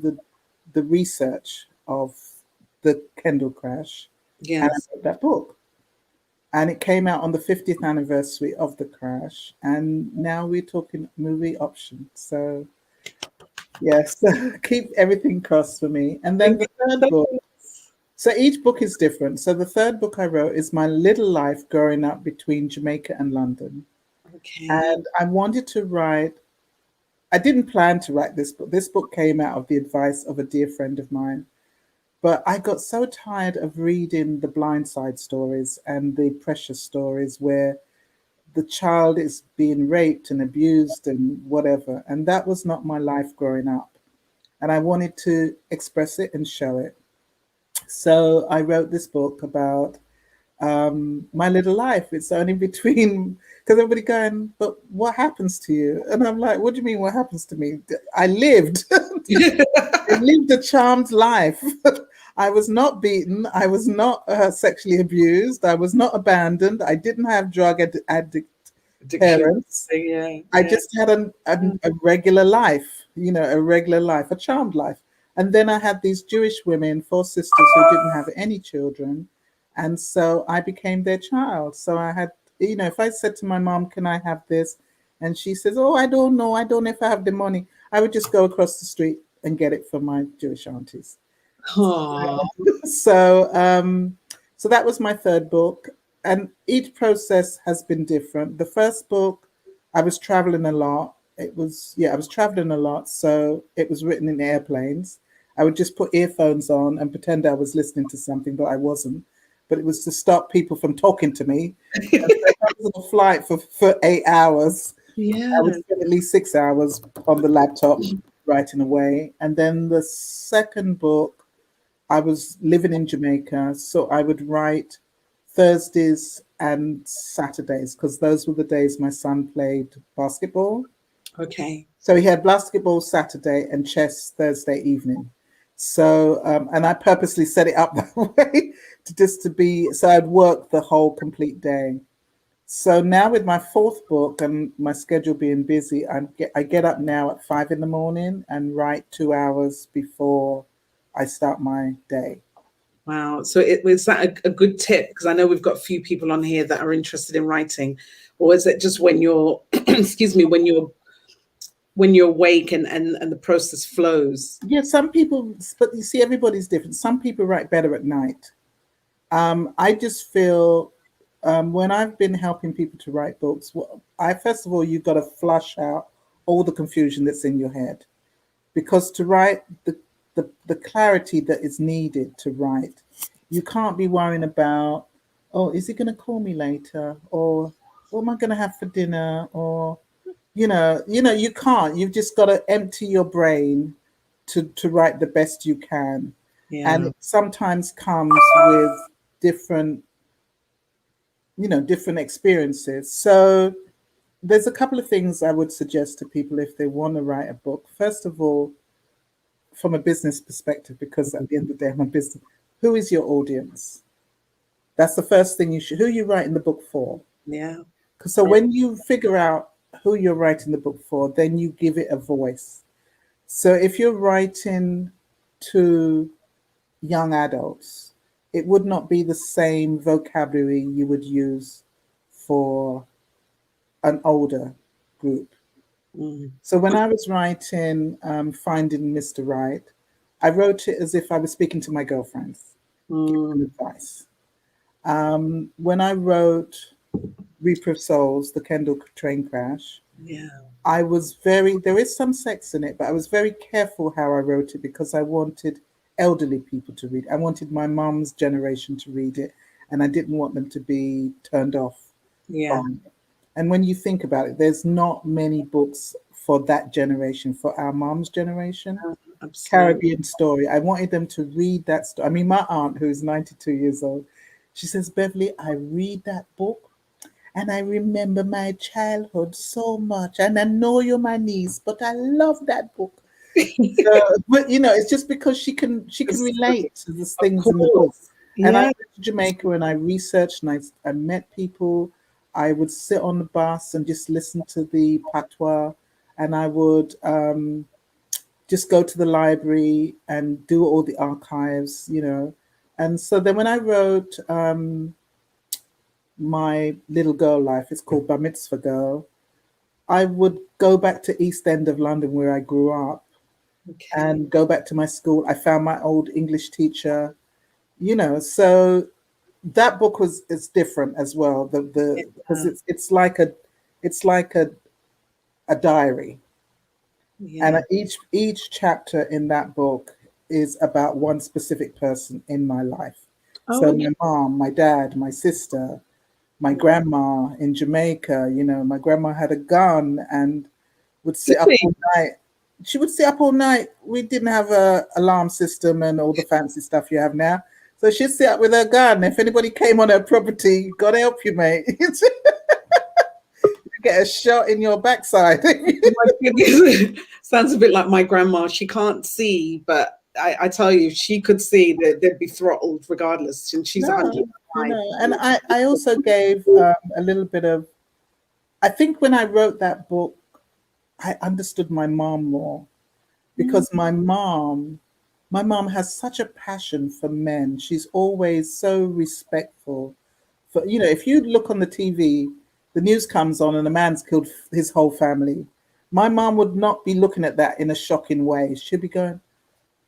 S2: the research of the Kendall crash. And I
S1: Yes.
S2: wrote that book. And it came out on the 50th anniversary of the crash. And now we're talking movie option. So, yes, keep everything crossed for me. And then
S1: Thank
S2: the
S1: you
S2: third
S1: so
S2: book.
S1: much.
S2: So each book is different. So the third book I wrote is my little life growing up between Jamaica and London.
S1: Okay.
S2: And I wanted to write, I didn't plan to write this book. This book came out of the advice of a dear friend of mine. But I got so tired of reading the blindside stories and the precious stories where the child is being raped and abused and whatever. And that was not my life growing up. And I wanted to express it and show it. So I wrote this book about my little life. It's only between, because everybody going, but what happens to you? And I'm like, what do you mean what happens to me? I lived. I lived a charmed life. I was not beaten. I was not sexually abused. I was not abandoned. I didn't have drug addict
S1: Addiction.
S2: parents.
S1: Yeah,
S2: I
S1: yeah.
S2: just had a regular life, a regular life, a charmed life. And then I had these Jewish women, 4 sisters who didn't have any children. And so I became their child. So I had if I said to my mom, "Can I have this?" and she says, "Oh, I don't know. I don't know if I have the money," I would just go across the street and get it from my Jewish aunties.
S1: Oh,
S2: So, so that was my third book, and each process has been different. The first book, I was traveling a lot. I was traveling a lot, so it was written in airplanes. I would just put earphones on and pretend I was listening to something, but I wasn't. But it was to stop people from talking to me. And so if I was on a flight for 8 hours, I would
S1: yeah.
S2: spend at least 6 hours on the laptop writing away. And then the second book, I was living in Jamaica, so I would write Thursdays and Saturdays because those were the days my son played basketball.
S1: Okay.
S2: So he had basketball Saturday and chess Thursday evening. So, and I purposely set it up that way to be, so I'd work the whole complete day. So now with my fourth book and my schedule being busy, I get up now at 5 in the morning and write 2 hours before I start my day.
S1: Wow. So it was that a good tip? Because I know we've got a few people on here that are interested in writing, or is it just when you're, excuse me, when you're awake and the process flows?
S2: Yeah, some people, but you see, everybody's different. Some people write better at night. I just feel when I've been helping people to write books, I first of all, you've got to flush out all the confusion that's in your head because to write the clarity that is needed to write, you can't be worrying about, oh, is he going to call me later, or what am I going to have for dinner, or you can't. You've just got to empty your brain to write the best you can, and
S1: Yeah.
S2: it sometimes comes with different different experiences. So there's a couple of things I would suggest to people if they want to write a book. First of all, from a business perspective, because at the end of the day, I'm a business. Who is your audience? That's the first thing you should. Who are you writing the book for?
S1: Yeah.
S2: So when you figure out who you're writing the book for, then you give it a voice. So if you're writing to young adults, it would not be the same vocabulary you would use for an older group.
S1: Mm.
S2: So when I was writing Finding Mr. Right, I wrote it as if I was speaking to my girlfriends, giving
S1: Mm.
S2: them advice. When I wrote Reaper of Souls, the Kendall train crash,
S1: Yeah.
S2: there is some sex in it, but I was very careful how I wrote it because I wanted elderly people to read. I wanted my mum's generation to read it, and I didn't want them to be turned off
S1: Yeah.
S2: by it. And when you think about it, there's not many books for that generation, for our mom's generation.
S1: Absolutely.
S2: Caribbean Story. I wanted them to read that story. I mean, my aunt, who's 92 years old, she says, Beverly, I read that book and I remember my childhood so much. And I know you're my niece, but I love that book. So, but it's just because she can relate to these
S1: Of
S2: things in the book.
S1: course.
S2: And I
S1: Yeah.
S2: went to Jamaica and I researched and I met people. I would sit on the bus and just listen to the patois, and I would just go to the library and do all the archives. And so then when I wrote my little girl life, it's called Bar Mitzvah Girl, I would go back to East End of London where I grew up
S1: Okay.
S2: and go back to my school. I found my old English teacher. So that book is different as well. The because
S1: Yeah.
S2: it's like a diary. And
S1: Yeah.
S2: each chapter in that book is about one specific person in my life.
S1: Oh,
S2: So
S1: okay.
S2: my mom, my dad, my sister, my grandma in Jamaica. My grandma had a gun and would sit up
S1: Really?
S2: all night. She would sit up all night. We didn't have a alarm system and all the fancy stuff you have now. So she'd sit up with her gun. If anybody came on her property, God help you, mate. You get a shot in your backside.
S1: My goodness. Sounds a bit like my grandma. She can't see, but I tell you, if she could see, they'd be throttled regardless. And she's
S2: No,
S1: 105.
S2: and I also gave a little bit of, I think when I wrote that book, I understood my mom more
S1: Mm.
S2: because my mom has such a passion for men. She's always so respectful For, you know, if you look on the TV, the news comes on and a man's killed his whole family. My mom would not be looking at that in a shocking way. She'd be going,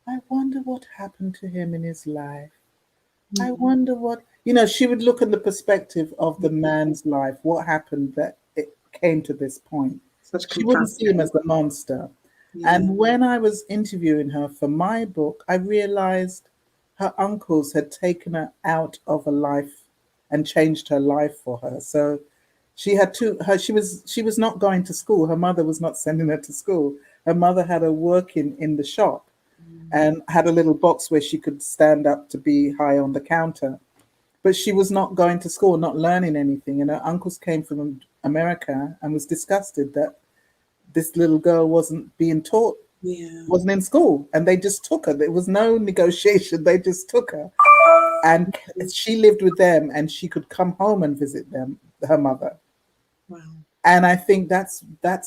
S2: I wonder what happened to him in his life. I wonder what, you know, she would look at the perspective of the man's life, what happened that it came to this point.
S1: Such
S2: She wouldn't see him
S1: compassion.
S2: as the monster.
S1: Yeah.
S2: And when I was interviewing her for my book, I realized her uncles had taken her out of a life and changed her life for her. So she had she was not going to school. Her mother was not sending her to school. Her mother had her working in the shop and had a little box where she could stand up to be high on the counter. But she was not going to school, not learning anything. And her uncles came from America and was disgusted that this little girl wasn't being taught,
S1: Yeah.
S2: wasn't in school. And they just took her. There was no negotiation. They just took her. And she lived with them and she could come home and visit them, her mother.
S1: Wow.
S2: And I think that's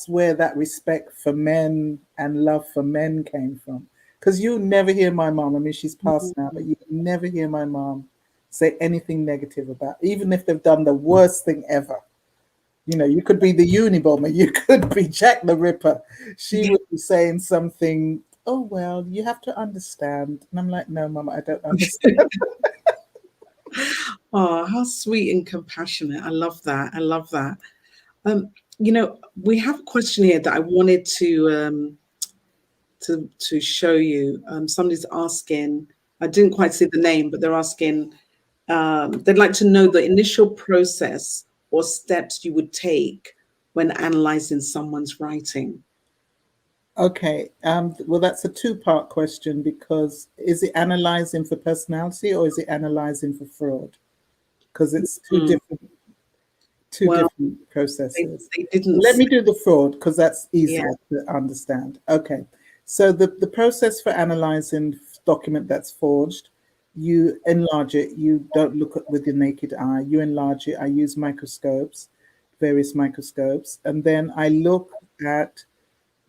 S2: where that respect for men and love for men came from. Because you never hear my mom, I mean, she's passed now, but you never hear my mom say anything negative about, even if they've done the worst thing ever. You know, you could be the Unabomber, you could be Jack the Ripper. She would be saying something, oh, well, you have to understand. And I'm like, no, Mama, I don't understand.
S1: Oh, how sweet and compassionate. I love that. I love that. You know, we have a question here that I wanted to show you. Somebody's asking, I didn't quite see the name, but they're asking, they'd like to know the initial process or steps you would take when analyzing someone's writing.
S2: Okay, well, that's a two-part question because is it analyzing for personality or is it analyzing for fraud? Because it's
S1: Mm.
S2: two
S1: Well,
S2: different processes.
S1: they didn't
S2: Let me
S1: say,
S2: do the fraud because that's
S1: yeah.
S2: easier to understand. Okay, so the process for analyzing document that's forged, you enlarge it. You don't look at with your naked eye. You enlarge it. I use microscopes, various microscopes, and then I look at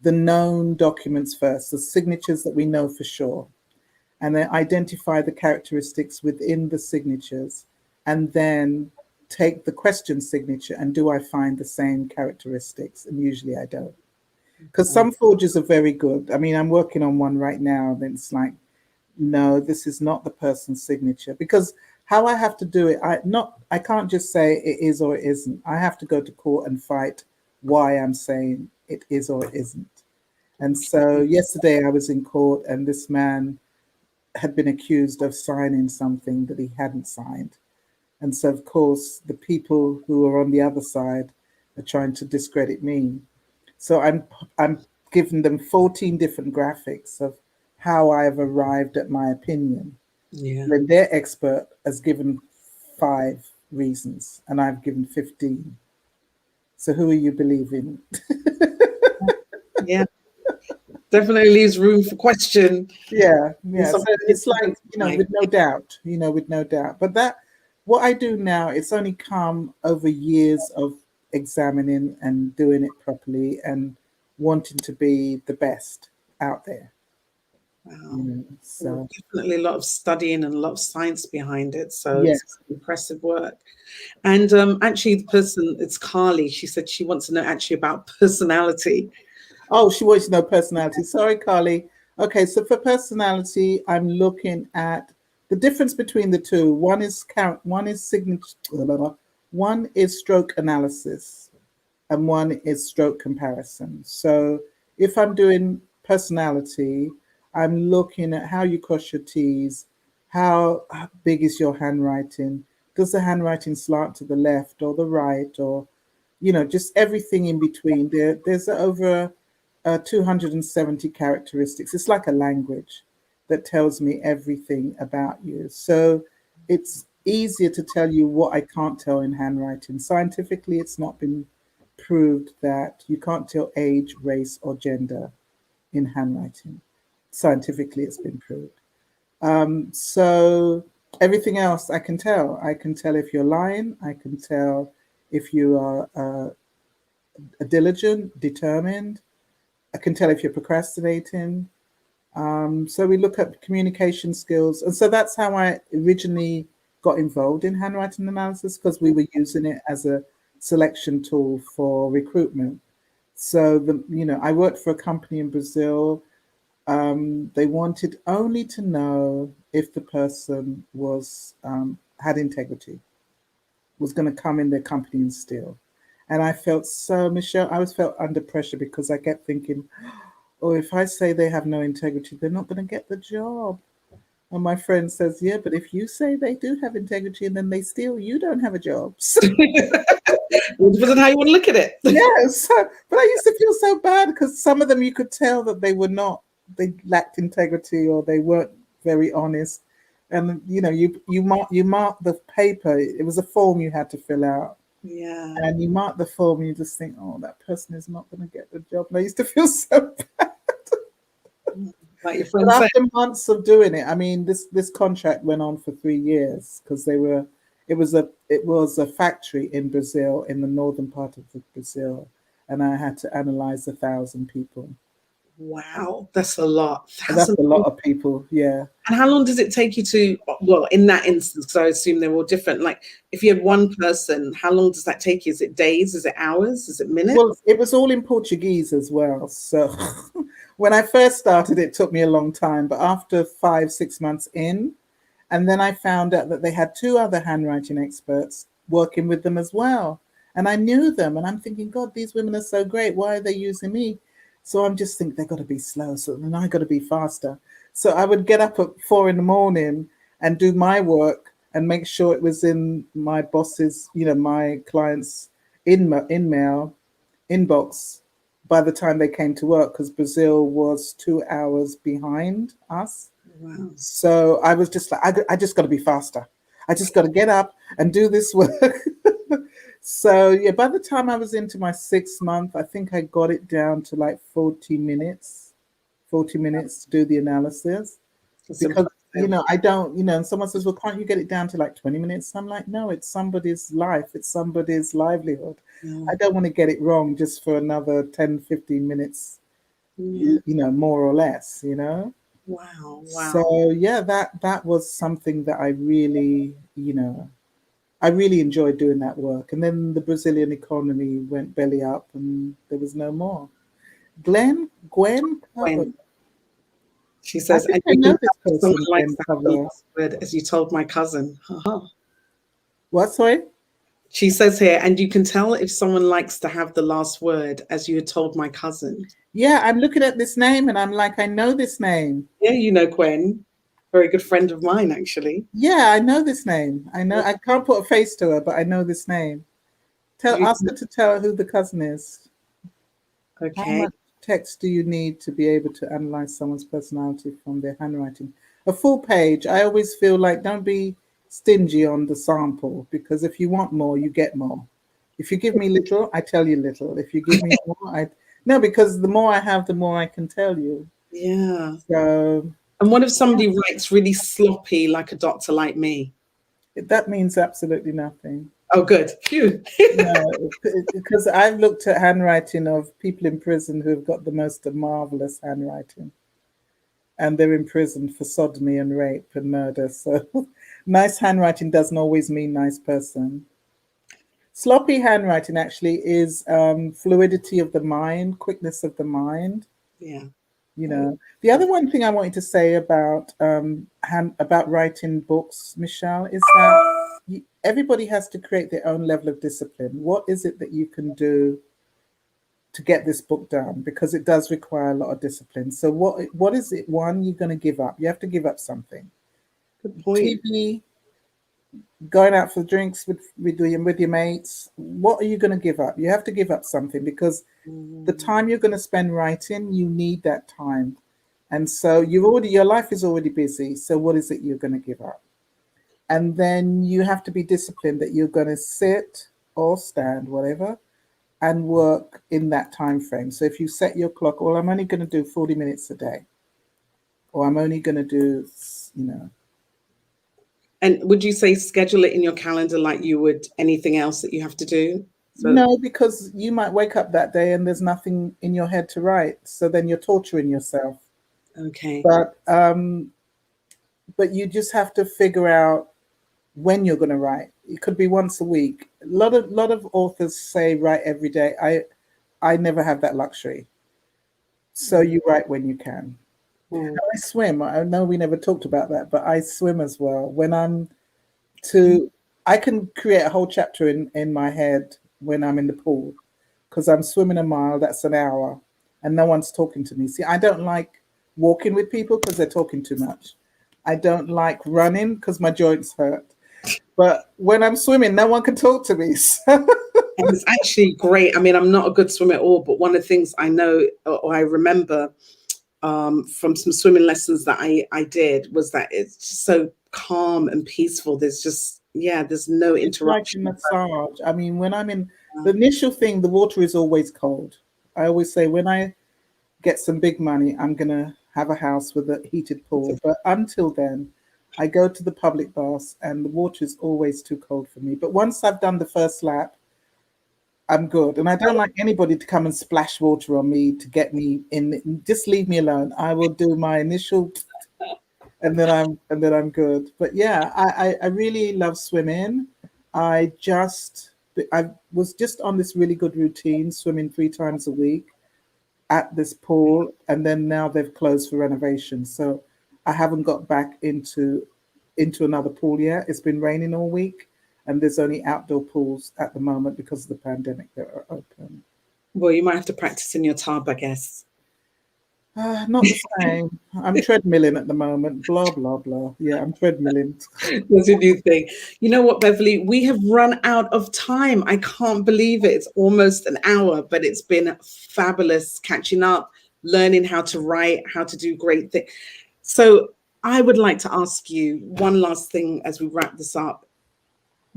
S2: the known documents first, the signatures that we know for sure, and then identify the characteristics within the signatures, and then take the question signature and do I find the same characteristics? And usually I don't. Because some forgers are very good. I mean, I'm working on one right now, and it's like, no, this is not the person's signature. Because how I have to do it, I can't just say it is or it isn't. I have to go to court and fight why I'm saying it is or it isn't. And so yesterday I was in court and this man had been accused of signing something that he hadn't signed. And so, of course, the people who are on the other side are trying to discredit me. So I'm giving them 14 different graphics of how I've arrived at my opinion.
S1: Yeah.
S2: Then their expert has given 5 reasons, and I've given 15. So who are you believing?
S1: Yeah. Definitely leaves room for question.
S2: Yeah.
S1: And
S2: So
S1: some
S2: it's
S1: people
S2: like,
S1: like,
S2: with no doubt, with no doubt. But that, what I do now, it's only come over years of examining and doing it properly and wanting to be the best out there.
S1: wow. Well,
S2: So
S1: definitely a lot of studying and a lot of science behind it. So
S2: yes.
S1: it's impressive work. And actually, the person, it's Carly. She said she wants to know actually about personality.
S2: Oh, she wants to know personality. Sorry, Carly. Okay, so for personality, I'm looking at the difference between the two. One is signature, one is stroke analysis, and one is stroke comparison. So if I'm doing personality, I'm looking at how you cross your T's, how big is your handwriting, does the handwriting slant to the left or the right, or just everything in between. There's over 270 characteristics. It's like a language that tells me everything about you. So it's easier to tell you what I can't tell in handwriting. Scientifically, it's not been proved that you can't tell age, race, or gender in handwriting. Scientifically, it's been proved. So everything else I can tell. I can tell if you're lying. I can tell if you are diligent, determined. I can tell if you're procrastinating. So we look at communication skills. And so that's how I originally got involved in handwriting analysis because we were using it as a selection tool for recruitment. So I worked for a company in Brazil. They wanted only to know if the person was had integrity, was going to come in their company and steal. And I felt so, Michelle, I was felt under pressure because I kept thinking, oh, if I say they have no integrity, they're not going to get the job. And my friend says, yeah, but if you say they do have integrity and then they steal, you don't have a job. So,
S1: Which wasn't how you want to look at it.
S2: yeah, but I used to feel so bad because some of them you could tell that they lacked integrity or they weren't very honest. And you mark the paper. It was a form you had to fill out.
S1: Yeah.
S2: And you mark the form, and you just think, oh, that person is not going to get the job. And I used to feel so bad.
S1: Like your friend
S2: But
S1: said.
S2: after months of doing it, I mean, this contract went on for 3 years because it was a factory in Brazil, in the northern part of Brazil, and I had to analyze 1,000 people.
S1: Wow, that's a lot.
S2: And that's a lot of people, yeah.
S1: And how long does it take you to, well, in that instance, because I assume they're all different, like if you had one person, how long does that take you? Is it days? Is it hours? Is it minutes?
S2: Well, it was all in Portuguese as well. So when I first started, it took me a long time. But after 5-6 months in, and then I found out that they had 2 other handwriting experts working with them as well. And I knew them. And I'm thinking, God, these women are so great. Why are they using me? So I'm just thinking, they've got to be slow. So then I got to be faster. So I would get up at 4 a.m. and do my work and make sure it was in my boss's, my client's mail inbox by the time they came to work, because Brazil was 2 hours behind us.
S1: Wow.
S2: So I was just like, I just got to be faster. I just got to get up and do this work. So yeah, by the time I was into my 6th month, I think I got it down to like 40 minutes to do the analysis. Because, I don't, and someone says, well, can't you get it down to like 20 minutes? I'm like, no, it's somebody's life. It's somebody's livelihood. Yeah. I don't want to get it wrong just for another 10, 15 minutes, more or less,
S1: Wow.
S2: So yeah, that was something that I really, I really enjoyed doing that work. And then the Brazilian economy went belly up and there was no more. Gwen.
S1: She says,
S2: I know this person,
S1: likes the last word, as you told my cousin.
S2: What, sorry?
S1: She says here, and you can tell if someone likes to have the last word, as you had told my cousin.
S2: Yeah, I'm looking at this name and I'm like, I know this name.
S1: Yeah, you know Gwen. Very good friend of mine, actually.
S2: Yeah, I know this name. I know. I can't put a face to her, but I know this name. Ask her to tell her who the cousin is.
S1: Okay.
S2: How much text do you need to be able to analyze someone's personality from their handwriting? A full page. I always feel like, don't be stingy on the sample, because if you want more, you get more. If you give me little, I tell you little. If you give me more, no, because the more I have, the more I can tell you.
S1: Yeah.
S2: So.
S1: And what if somebody writes really sloppy, like a doctor like me?
S2: That means absolutely nothing.
S1: Oh, good. Phew.
S2: No, because I've looked at handwriting of people in prison who've got the most marvelous handwriting. And they're in prison for sodomy and rape and murder. So nice handwriting doesn't always mean nice person. Sloppy handwriting actually is fluidity of the mind, quickness of the mind.
S1: Yeah.
S2: The other one thing I wanted to say about writing books, Michelle, is that everybody has to create their own level of discipline. What is it that you can do to get this book done? Because it does require a lot of discipline. So what is it? One, you're going to give up. You have to give up something.
S1: Good point.
S2: TV, going out for drinks with your mates. What are you going to give up? You have to give up something, because the time you're going to spend writing, you need that time. And so your life is already busy. So what is it you're going to give up? And then you have to be disciplined that you're going to sit or stand, whatever, and work in that time frame. So if you set your clock, well, I'm only going to do 40 minutes a day, or I'm only going to do,
S1: And would you say schedule it in your calendar like you would anything else that you have to do?
S2: So, no, because you might wake up that day and there's nothing in your head to write. So then you're torturing yourself.
S1: Okay.
S2: But you just have to figure out when you're going to write. It could be once a week. A lot of authors say write every day. I never have that luxury. So you write when you can.
S1: Mm.
S2: I swim. I know we never talked about that, but I swim as well. When I can create a whole chapter in my head when I'm in the pool, because I'm swimming a mile, that's an hour, and no one's talking to me. See, I don't like walking with people because they're talking too much. I don't like running because my joints hurt. But when I'm swimming, no one can talk to me. So
S1: And it's actually great. I mean, I'm not a good swimmer at all, but one of the things I know or I remember from some swimming lessons that I did was that it's just so calm and peaceful. There's just, yeah, there's no
S2: it's like a
S1: interruption.
S2: massage. I mean, when I'm in the initial thing, the water is always cold. I always say when I get some big money, I'm going to have a house with a heated pool. But until then, I go to the public baths and the water is always too cold for me. But once I've done the first lap, I'm good. And I don't like anybody to come and splash water on me to get me in. Just leave me alone. I will do my initial and then I'm good. But yeah, I really love swimming. I was just on this really good routine, swimming 3 times a week at this pool, and then now they've closed for renovation. So I haven't got back into another pool yet. It's been raining all week, and there's only outdoor pools at the moment because of the pandemic that are open.
S1: Well, you might have to practice in your tub, I guess.
S2: Not the same. I'm treadmilling at the moment. Blah blah blah. Yeah, I'm treadmilling.
S1: That's a new thing. You know what, Beverly? We have run out of time. I can't believe it. It's almost an hour, but it's been fabulous catching up, learning how to write, how to do great things. So I would like to ask you one last thing as we wrap this up.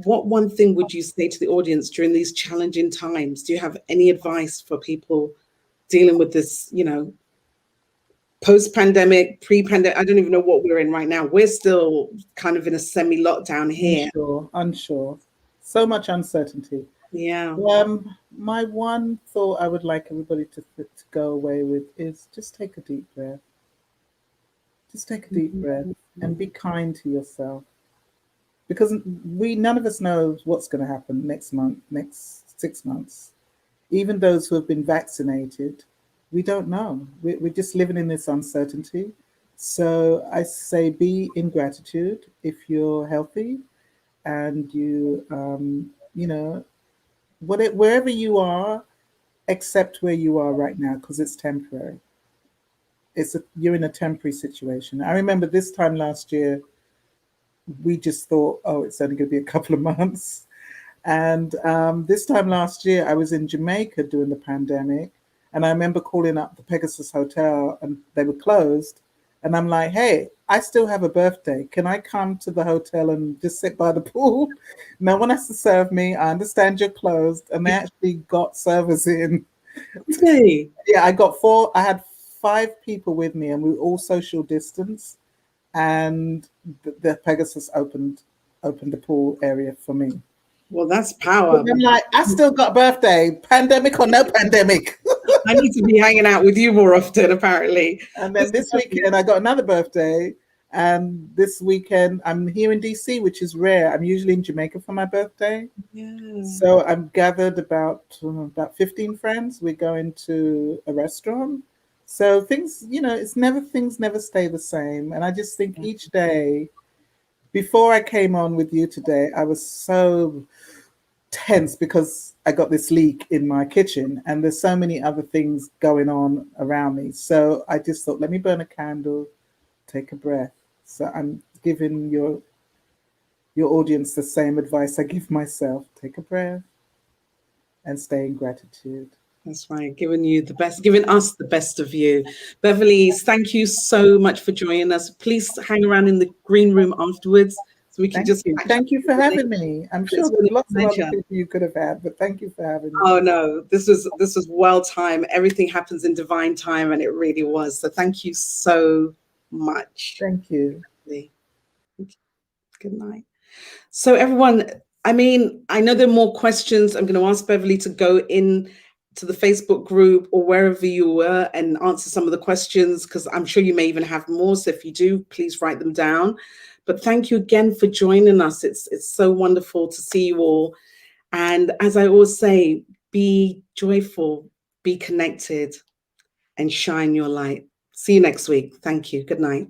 S1: What one thing would you say to the audience during these challenging times? Do you have any advice for people dealing with this, post-pandemic, pre-pandemic? I don't even know what we're in right now. We're still kind of in a semi-lockdown here.
S2: Unsure. So much uncertainty.
S1: Yeah.
S2: My one thought I would like everybody to go away with is just take a deep breath. Just take a deep breath and be kind to yourself. Because none of us knows what's going to happen next month, next 6 months. Even those who have been vaccinated, we don't know. We're just living in this uncertainty. So I say be in gratitude if you're healthy and wherever you are, accept where you are right now because it's temporary. You're in a temporary situation. I remember this time last year, we just thought, oh, it's only going to be a couple of months. And this time last year, I was in Jamaica during the pandemic. And I remember calling up the Pegasus Hotel and they were closed. And I'm like, hey, I still have a birthday. Can I come to the hotel and just sit by the pool? No one has to serve me. I understand you're closed. And they actually got servers in.
S1: Hey.
S2: Yeah, I had 5 people with me and we were all social distance. And the Pegasus opened the pool area for me.
S1: Well, that's power.
S2: But I'm like, I still got a birthday, pandemic or no pandemic.
S1: I need to be hanging out with you more often, apparently.
S2: And then this weekend, I got another birthday. And this weekend, I'm here in DC, which is rare. I'm usually in Jamaica for my birthday.
S1: Yeah.
S2: So I'm gathered about 15 friends. We're going to a restaurant. So things never stay the same. And I just think each day, before I came on with you today, I was so tense because I got this leak in my kitchen and there's so many other things going on around me. So I just thought, let me burn a candle, take a breath. So I'm giving your audience the same advice I give myself. Take a breath and stay in gratitude.
S1: That's right. Giving us the best of you. Beverley, thank you so much for joining us. Please hang around in the green room afterwards so we can
S2: Thank you for having me. I'm sure there's lots of other people you could have had, but thank you for having me.
S1: Oh no, this was well timed. Everything happens in divine time, and it really was. So thank you so much.
S2: Thank you.
S1: Good night. So everyone, I mean, I know there are more questions. I'm going to ask Beverley to go in to the Facebook group or wherever you were and answer some of the questions because I'm sure you may even have more. So if you do, please write them down. But thank you again for joining us. It's so wonderful to see you all. And as I always say, be joyful, be connected, and shine your light. See you next week. Thank you. Good night.